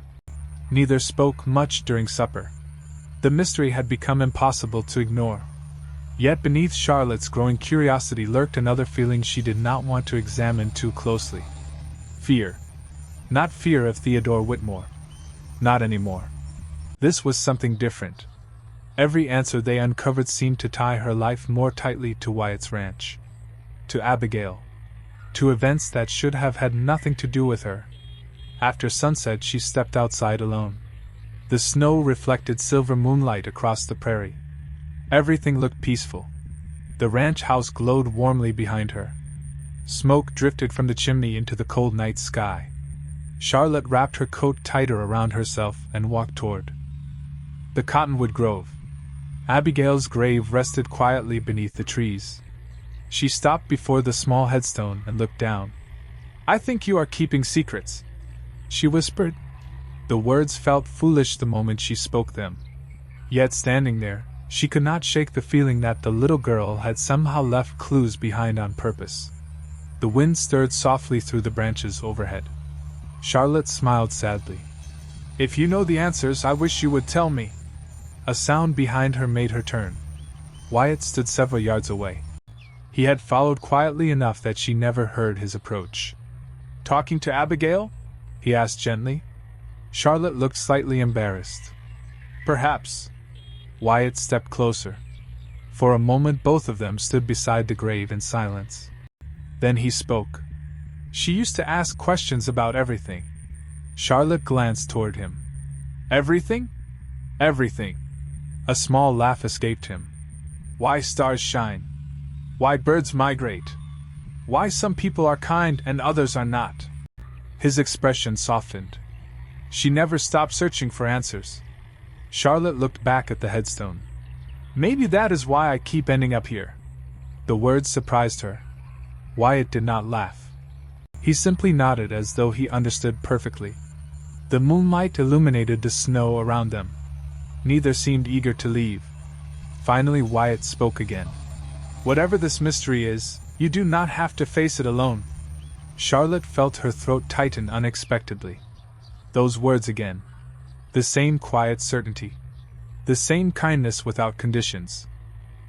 Neither spoke much during supper. The mystery had become impossible to ignore. Yet beneath Charlotte's growing curiosity lurked another feeling she did not want to examine too closely. Fear. Not fear of Theodore Whitmore. Not anymore. This was something different. Every answer they uncovered seemed to tie her life more tightly to Wyatt's ranch. To Abigail. To events that should have had nothing to do with her. After sunset she stepped outside alone. The snow reflected silver moonlight across the prairie. Everything looked peaceful. The ranch house glowed warmly behind her. Smoke drifted from the chimney into the cold night sky. Charlotte wrapped her coat tighter around herself and walked toward the cottonwood grove. Abigail's grave rested quietly beneath the trees. She stopped before the small headstone and looked down. I think you are keeping secrets, she whispered. The words felt foolish the moment she spoke them. Yet standing there, she could not shake the feeling that the little girl had somehow left clues behind on purpose. The wind stirred softly through the branches overhead. Charlotte smiled sadly. If you know the answers, I wish you would tell me. A sound behind her made her turn. Wyatt stood several yards away. He had followed quietly enough that she never heard his approach. Talking to Abigail? He asked gently. Charlotte looked slightly embarrassed. Perhaps. Wyatt stepped closer. For a moment both of them stood beside the grave in silence. Then he spoke. She used to ask questions about everything. Charlotte glanced toward him. Everything? Everything. A small laugh escaped him. Why stars shine? Why birds migrate? Why some people are kind and others are not? His expression softened. She never stopped searching for answers. Charlotte looked back at the headstone. Maybe that is why I keep ending up here. The words surprised her. Wyatt did not laugh. He simply nodded as though he understood perfectly. The moonlight illuminated the snow around them. Neither seemed eager to leave. Finally Wyatt spoke again. Whatever this mystery is, you do not have to face it alone. Charlotte felt her throat tighten unexpectedly. Those words again. The same quiet certainty. The same kindness without conditions.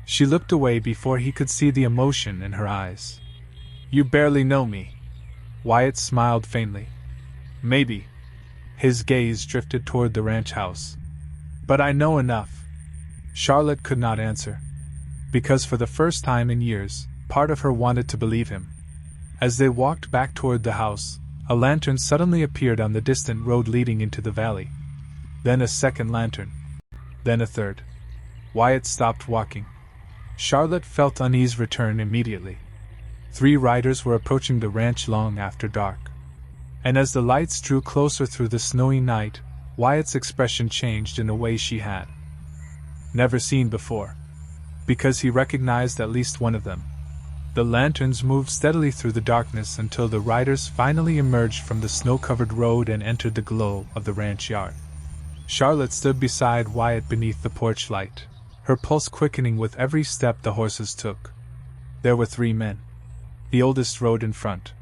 She looked away before he could see the emotion in her eyes. You barely know me. Wyatt smiled faintly. Maybe. His gaze drifted toward the ranch house. But I know enough. Charlotte could not answer. Because for the first time in years, part of her wanted to believe him. As they walked back toward the house, a lantern suddenly appeared on the distant road leading into the valley. Then a second lantern. Then a third. Wyatt stopped walking. Charlotte felt unease return immediately. 3 riders were approaching the ranch long after dark. And as the lights drew closer through the snowy night, Wyatt's expression changed in a way she had never seen before. Because he recognized at least one of them. The lanterns moved steadily through the darkness until the riders finally emerged from the snow-covered road and entered the glow of the ranch yard. Charlotte stood beside Wyatt beneath the porch light, her pulse quickening with every step the horses took. There were 3 men. The oldest rode in front.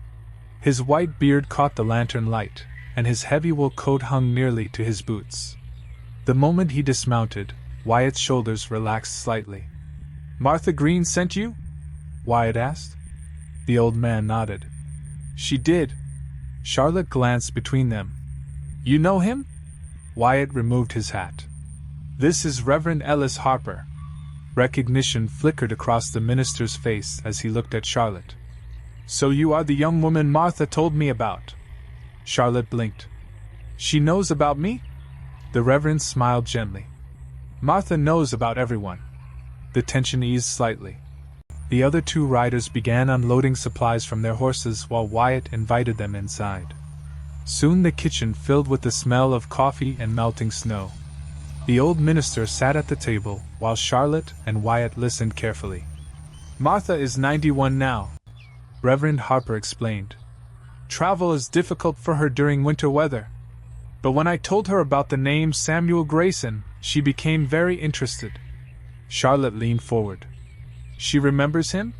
His white beard caught the lantern light, and his heavy wool coat hung nearly to his boots. The moment he dismounted, Wyatt's shoulders relaxed slightly. "Martha Green sent you?" Wyatt asked. The old man nodded. "She did." Charlotte glanced between them. "You know him?" Wyatt removed his hat. "This is Reverend Ellis Harper." Recognition flickered across the minister's face as he looked at Charlotte. "So you are the young woman Martha told me about." Charlotte blinked. "She knows about me?" The Reverend smiled gently. "Martha knows about everyone." The tension eased slightly. The other 2 riders began unloading supplies from their horses while Wyatt invited them inside. Soon the kitchen filled with the smell of coffee and melting snow. The old minister sat at the table while Charlotte and Wyatt listened carefully. "Martha is 91 now," Reverend Harper explained. "Travel is difficult for her during winter weather. But when I told her about the name Samuel Grayson, she became very interested." Charlotte leaned forward. "She remembers him?"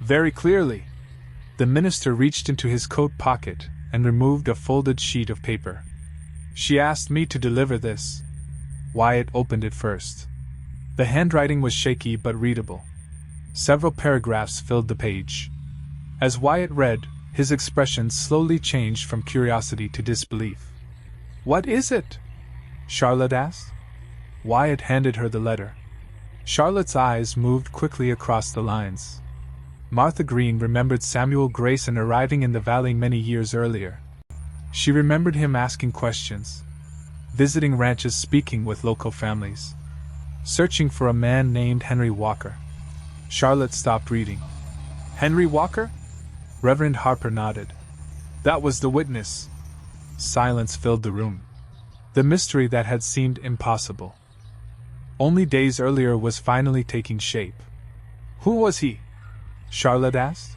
"Very clearly." The minister reached into his coat pocket and removed a folded sheet of paper. "She asked me to deliver this." Wyatt opened it first. The handwriting was shaky but readable. Several paragraphs filled the page. As Wyatt read, his expression slowly changed from curiosity to disbelief. "What is it?" Charlotte asked. Wyatt handed her the letter. Charlotte's eyes moved quickly across the lines. Martha Green remembered Samuel Grayson arriving in the valley many years earlier. She remembered him asking questions, visiting ranches, speaking with local families, searching for a man named Henry Walker. Charlotte stopped reading. "Henry Walker?" Reverend Harper nodded. "That was the witness." Silence filled the room. The mystery that had seemed impossible only days earlier was finally taking shape. "Who was he?" Charlotte asked.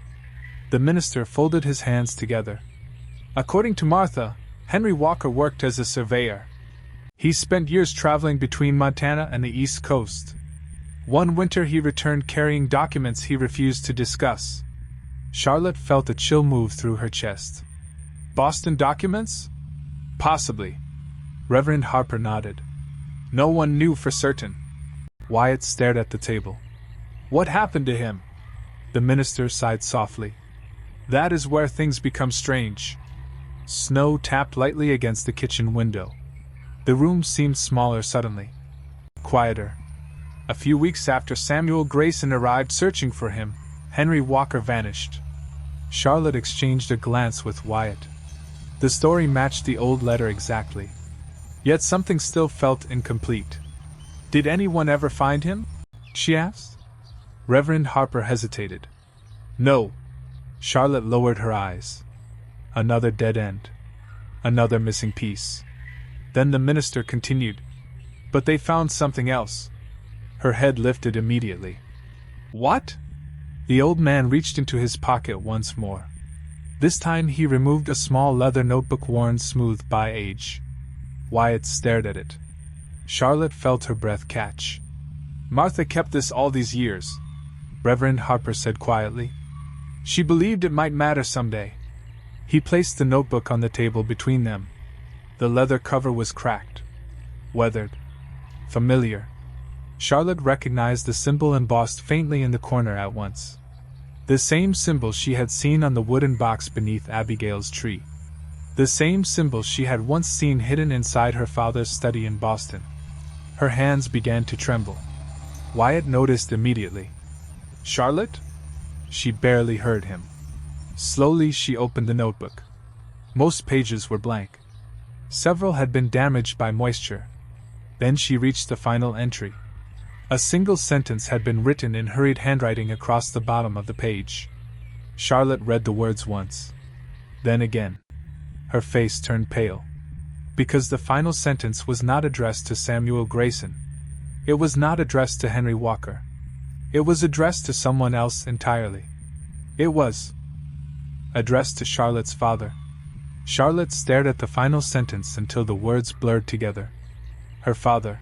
The minister folded his hands together. "According to Martha, Henry Walker worked as a surveyor. He spent years traveling between Montana and the East Coast. One winter he returned carrying documents he refused to discuss." Charlotte felt a chill move through her chest. "Boston documents?" "Possibly." Reverend Harper nodded. "No one knew for certain." Wyatt stared at the table. "What happened to him?" The minister sighed softly. "That is where things become strange." Snow tapped lightly against the kitchen window. The room seemed smaller suddenly. Quieter. A few weeks after Samuel Grayson arrived searching for him, Henry Walker vanished. Charlotte exchanged a glance with Wyatt. The story matched the old letter exactly. Yet something still felt incomplete. "Did anyone ever find him?" she asked. Reverend Harper hesitated. "No." Charlotte lowered her eyes. Another dead end. Another missing piece. Then the minister continued. "But they found something else." Her head lifted immediately. "What?" The old man reached into his pocket once more. This time he removed a small leather notebook worn smooth by age. Wyatt stared at it. Charlotte felt her breath catch. "Martha kept this all these years," Reverend Harper said quietly. "She believed it might matter someday." He placed the notebook on the table between them. The leather cover was cracked, weathered, familiar. Charlotte recognized the symbol embossed faintly in the corner at once. The same symbol she had seen on the wooden box beneath Abigail's tree. The same symbol she had once seen hidden inside her father's study in Boston. Her hands began to tremble. Wyatt noticed immediately. "Charlotte?" She barely heard him. Slowly she opened the notebook. Most pages were blank. Several had been damaged by moisture. Then she reached the final entry. A single sentence had been written in hurried handwriting across the bottom of the page. Charlotte read the words once. Then again. Her face turned pale. Because the final sentence was not addressed to Samuel Grayson. It was not addressed to Henry Walker. It was addressed to someone else entirely. It was addressed to Charlotte's father. Charlotte stared at the final sentence until the words blurred together. Her father.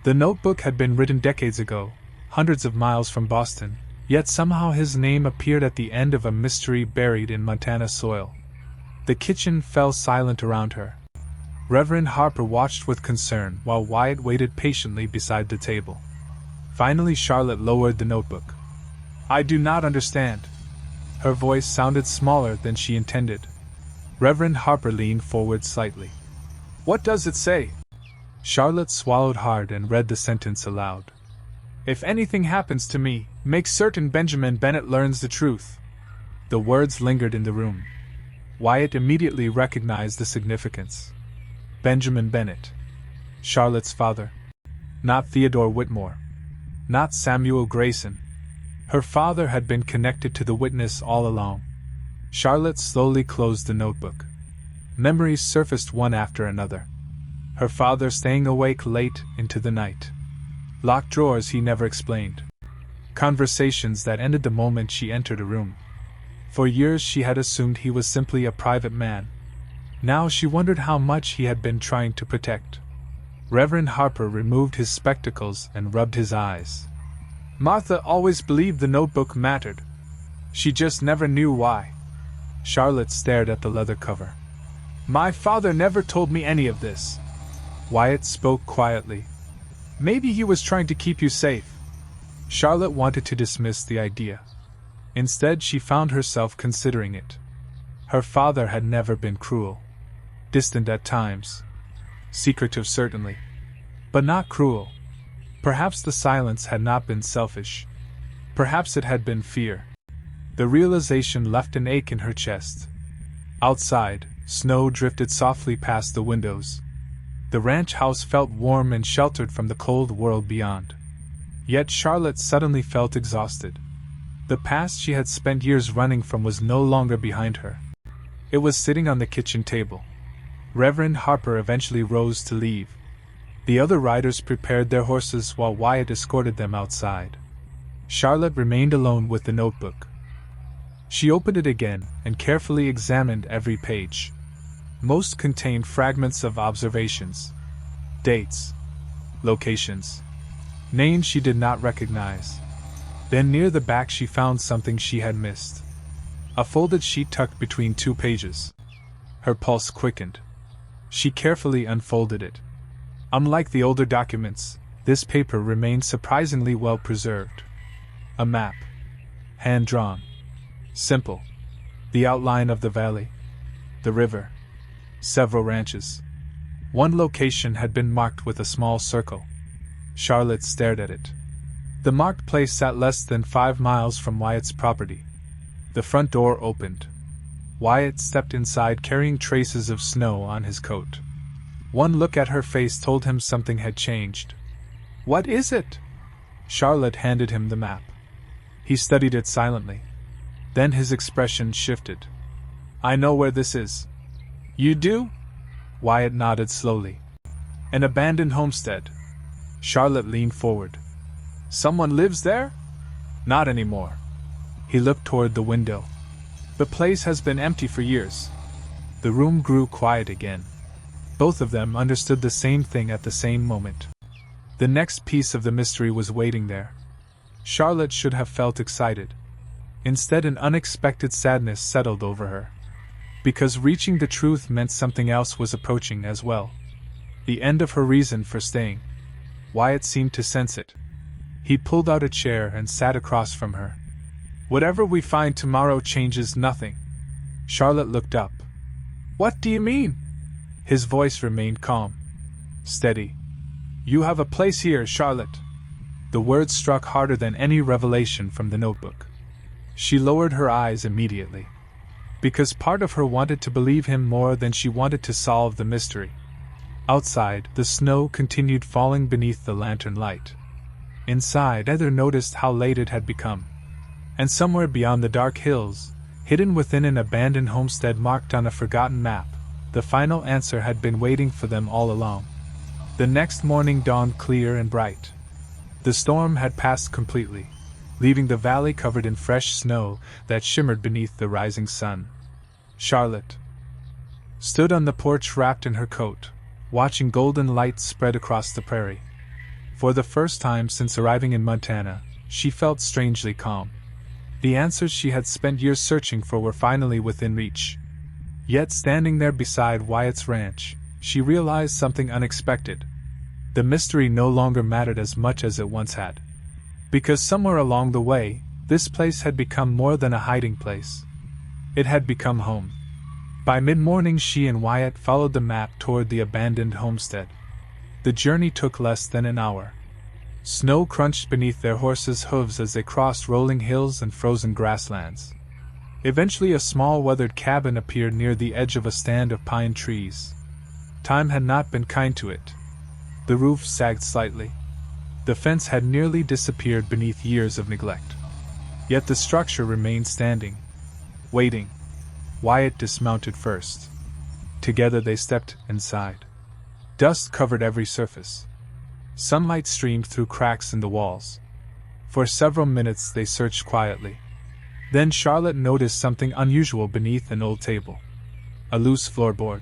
The notebook had been written decades ago, hundreds of miles from Boston, yet somehow his name appeared at the end of a mystery buried in Montana soil. The kitchen fell silent around her. Reverend Harper watched with concern while Wyatt waited patiently beside the table. Finally Charlotte lowered the notebook. "I do not understand." Her voice sounded smaller than she intended. Reverend Harper leaned forward slightly. "What does it say?" Charlotte swallowed hard and read the sentence aloud. "If anything happens to me, make certain Benjamin Bennett learns the truth." The words lingered in the room. Wyatt immediately recognized the significance. Benjamin Bennett. Charlotte's father. Not Theodore Whitmore. Not Samuel Grayson. Her father had been connected to the witness all along. Charlotte slowly closed the notebook. Memories surfaced one after another. Her father staying awake late into the night. Locked drawers he never explained. Conversations that ended the moment she entered a room. For years she had assumed he was simply a private man. Now she wondered how much he had been trying to protect. Reverend Harper removed his spectacles and rubbed his eyes. "Martha always believed the notebook mattered. She just never knew why." Charlotte stared at the leather cover. "My father never told me any of this." Wyatt spoke quietly. "Maybe he was trying to keep you safe." Charlotte wanted to dismiss the idea. Instead she found herself considering it. Her father had never been cruel. Distant at times. Secretive certainly. But not cruel. Perhaps the silence had not been selfish. Perhaps it had been fear. The realization left an ache in her chest. Outside, snow drifted softly past the windows. The ranch house felt warm and sheltered from the cold world beyond. Yet Charlotte suddenly felt exhausted. The past she had spent years running from was no longer behind her. It was sitting on the kitchen table. Reverend Harper eventually rose to leave. The other riders prepared their horses while Wyatt escorted them outside. Charlotte remained alone with the notebook. She opened it again and carefully examined every page. Most contained fragments of observations, dates, locations, names she did not recognize. Then near the back she found something she had missed. A folded sheet tucked between two pages. Her pulse quickened. She carefully unfolded it. Unlike the older documents, this paper remained surprisingly well preserved. A map. Hand-drawn. Simple. The outline of the valley. The river. Several ranches. One location had been marked with a small circle. Charlotte stared at it. The marked place sat less than 5 miles from Wyatt's property. The front door opened. Wyatt stepped inside carrying traces of snow on his coat. One look at her face told him something had changed. "What is it?" Charlotte handed him the map. He studied it silently. Then his expression shifted. "I know where this is." "You do?" Wyatt nodded slowly. "An abandoned homestead." Charlotte leaned forward. "Someone lives there?" "Not anymore." He looked toward the window. "The place has been empty for years." The room grew quiet again. Both of them understood the same thing at the same moment. The next piece of the mystery was waiting there. Charlotte should have felt excited. Instead, an unexpected sadness settled over her. Because reaching the truth meant something else was approaching as well. The end of her reason for staying. Wyatt seemed to sense it. He pulled out a chair and sat across from her. "Whatever we find tomorrow changes nothing." Charlotte looked up. "What do you mean?" His voice remained calm. Steady. "You have a place here, Charlotte." The words struck harder than any revelation from the notebook. She lowered her eyes immediately. because part of her wanted to believe him more than she wanted to solve the mystery. Outside, the snow continued falling beneath the lantern light. Inside, Heather noticed how late it had become. And somewhere beyond the dark hills, hidden within an abandoned homestead marked on a forgotten map, the final answer had been waiting for them all along. The next morning dawned clear and bright. The storm had passed completely, leaving the valley covered in fresh snow that shimmered beneath the rising sun. Charlotte stood on the porch wrapped in her coat, watching golden light spread across the prairie. For the first time since arriving in Montana, she felt strangely calm. The answers she had spent years searching for were finally within reach. Yet standing there beside Wyatt's ranch, she realized something unexpected. The mystery no longer mattered as much as it once had. Because somewhere along the way, this place had become more than a hiding place. It had become home. By mid-morning she and Wyatt followed the map toward the abandoned homestead. The journey took less than an hour. Snow crunched beneath their horses' hooves as they crossed rolling hills and frozen grasslands. Eventually a small weathered cabin appeared near the edge of a stand of pine trees. Time had not been kind to it. The roof sagged slightly. The fence had nearly disappeared beneath years of neglect. Yet the structure remained standing, waiting. Wyatt dismounted first. Together they stepped inside. Dust covered every surface. Sunlight streamed through cracks in the walls. For several minutes they searched quietly. Then Charlotte noticed something unusual beneath an old table. A loose floorboard.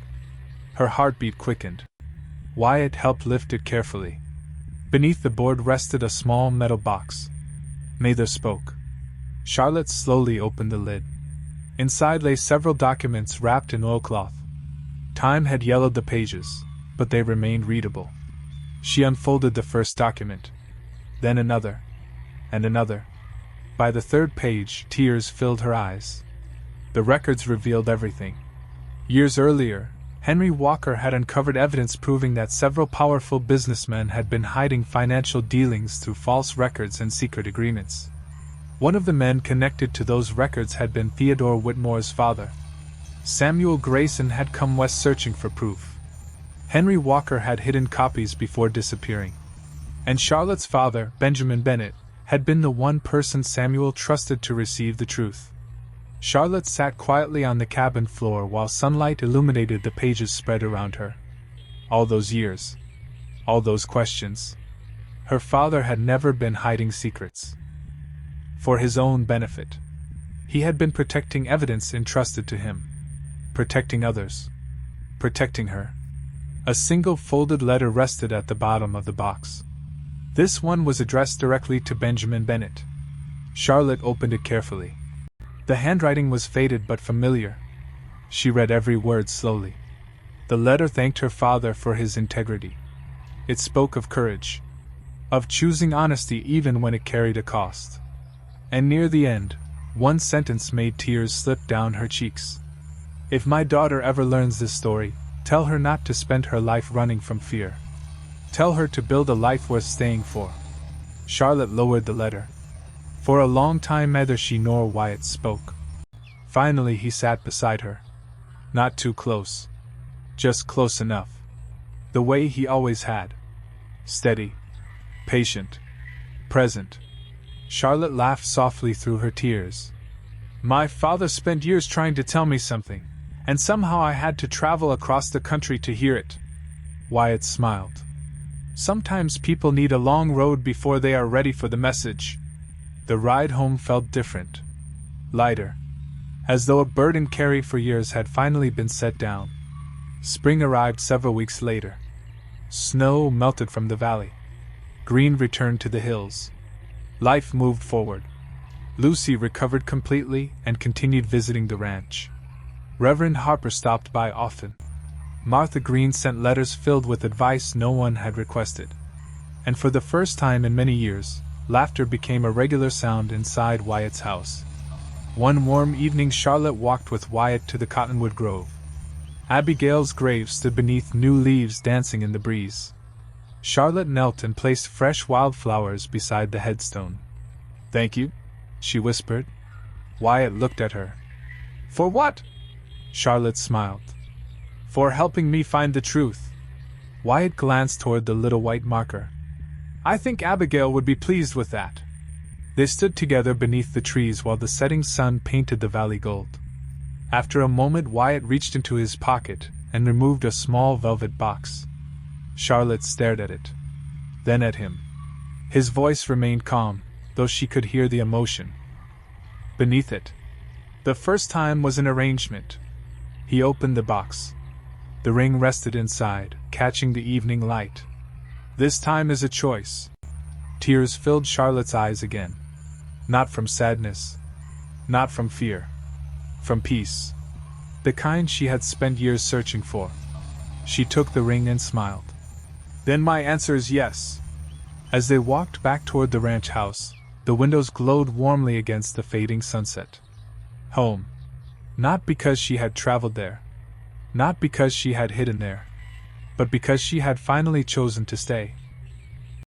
Her heartbeat quickened. Wyatt helped lift it carefully. Beneath the board rested a small metal box. Neither spoke. Charlotte slowly opened the lid. Inside lay several documents wrapped in oilcloth. Time had yellowed the pages, but they remained readable. She unfolded the first document. Then another. And another. By the third page, tears filled her eyes. The records revealed everything. Years earlier, Henry Walker had uncovered evidence proving that several powerful businessmen had been hiding financial dealings through false records and secret agreements. One of the men connected to those records had been Theodore Whitmore's father. Samuel Grayson had come west searching for proof. Henry Walker had hidden copies before disappearing. And Charlotte's father, Benjamin Bennett, had been the one person Samuel trusted to receive the truth. Charlotte sat quietly on the cabin floor while sunlight illuminated the pages spread around her. All those years. All those questions. Her father had never been hiding secrets. For his own benefit. He had been protecting evidence entrusted to him. Protecting others. Protecting her. A single folded letter rested at the bottom of the box. This one was addressed directly to Benjamin Bennett. Charlotte opened it carefully. The handwriting was faded but familiar. She read every word slowly. The letter thanked her father for his integrity. It spoke of courage. Of choosing honesty even when it carried a cost. And near the end, one sentence made tears slip down her cheeks. If my daughter ever learns this story, tell her not to spend her life running from fear. Tell her to build a life worth staying for. Charlotte lowered the letter. For a long time neither she nor Wyatt spoke. Finally he sat beside her. Not too close. Just close enough. The way he always had. Steady. Patient. Present. Charlotte laughed softly through her tears. My father spent years trying to tell me something, and somehow I had to travel across the country to hear it. Wyatt smiled. Sometimes people need a long road before they are ready for the message. The ride home felt different. Lighter. As though a burden carried for years had finally been set down. Spring arrived several weeks later. Snow melted from the valley. Green returned to the hills. Life moved forward. Lucy recovered completely and continued visiting the ranch. Reverend Harper stopped by often. Martha Green sent letters filled with advice no one had requested. And for the first time in many years, laughter became a regular sound inside Wyatt's house. One warm evening Charlotte walked with Wyatt to the cottonwood grove. Abigail's grave stood beneath new leaves dancing in the breeze. Charlotte knelt and placed fresh wildflowers beside the headstone. Thank you, she whispered. Wyatt looked at her. For what? Charlotte smiled. For helping me find the truth. Wyatt glanced toward the little white marker. I think Abigail would be pleased with that. They stood together beneath the trees while the setting sun painted the valley gold. After a moment, Wyatt reached into his pocket and removed a small velvet box. Charlotte stared at it. Then at him. His voice remained calm, though she could hear the emotion. Beneath it. The first time was an arrangement. He opened the box. The ring rested inside, catching the evening light. This time is a choice. Tears filled Charlotte's eyes again. Not from sadness. Not from fear. From peace. The kind she had spent years searching for. She took the ring and smiled. Then my answer is yes. As they walked back toward the ranch house, the windows glowed warmly against the fading sunset. Home. Not because she had traveled there. Not because she had hidden there. But because she had finally chosen to stay.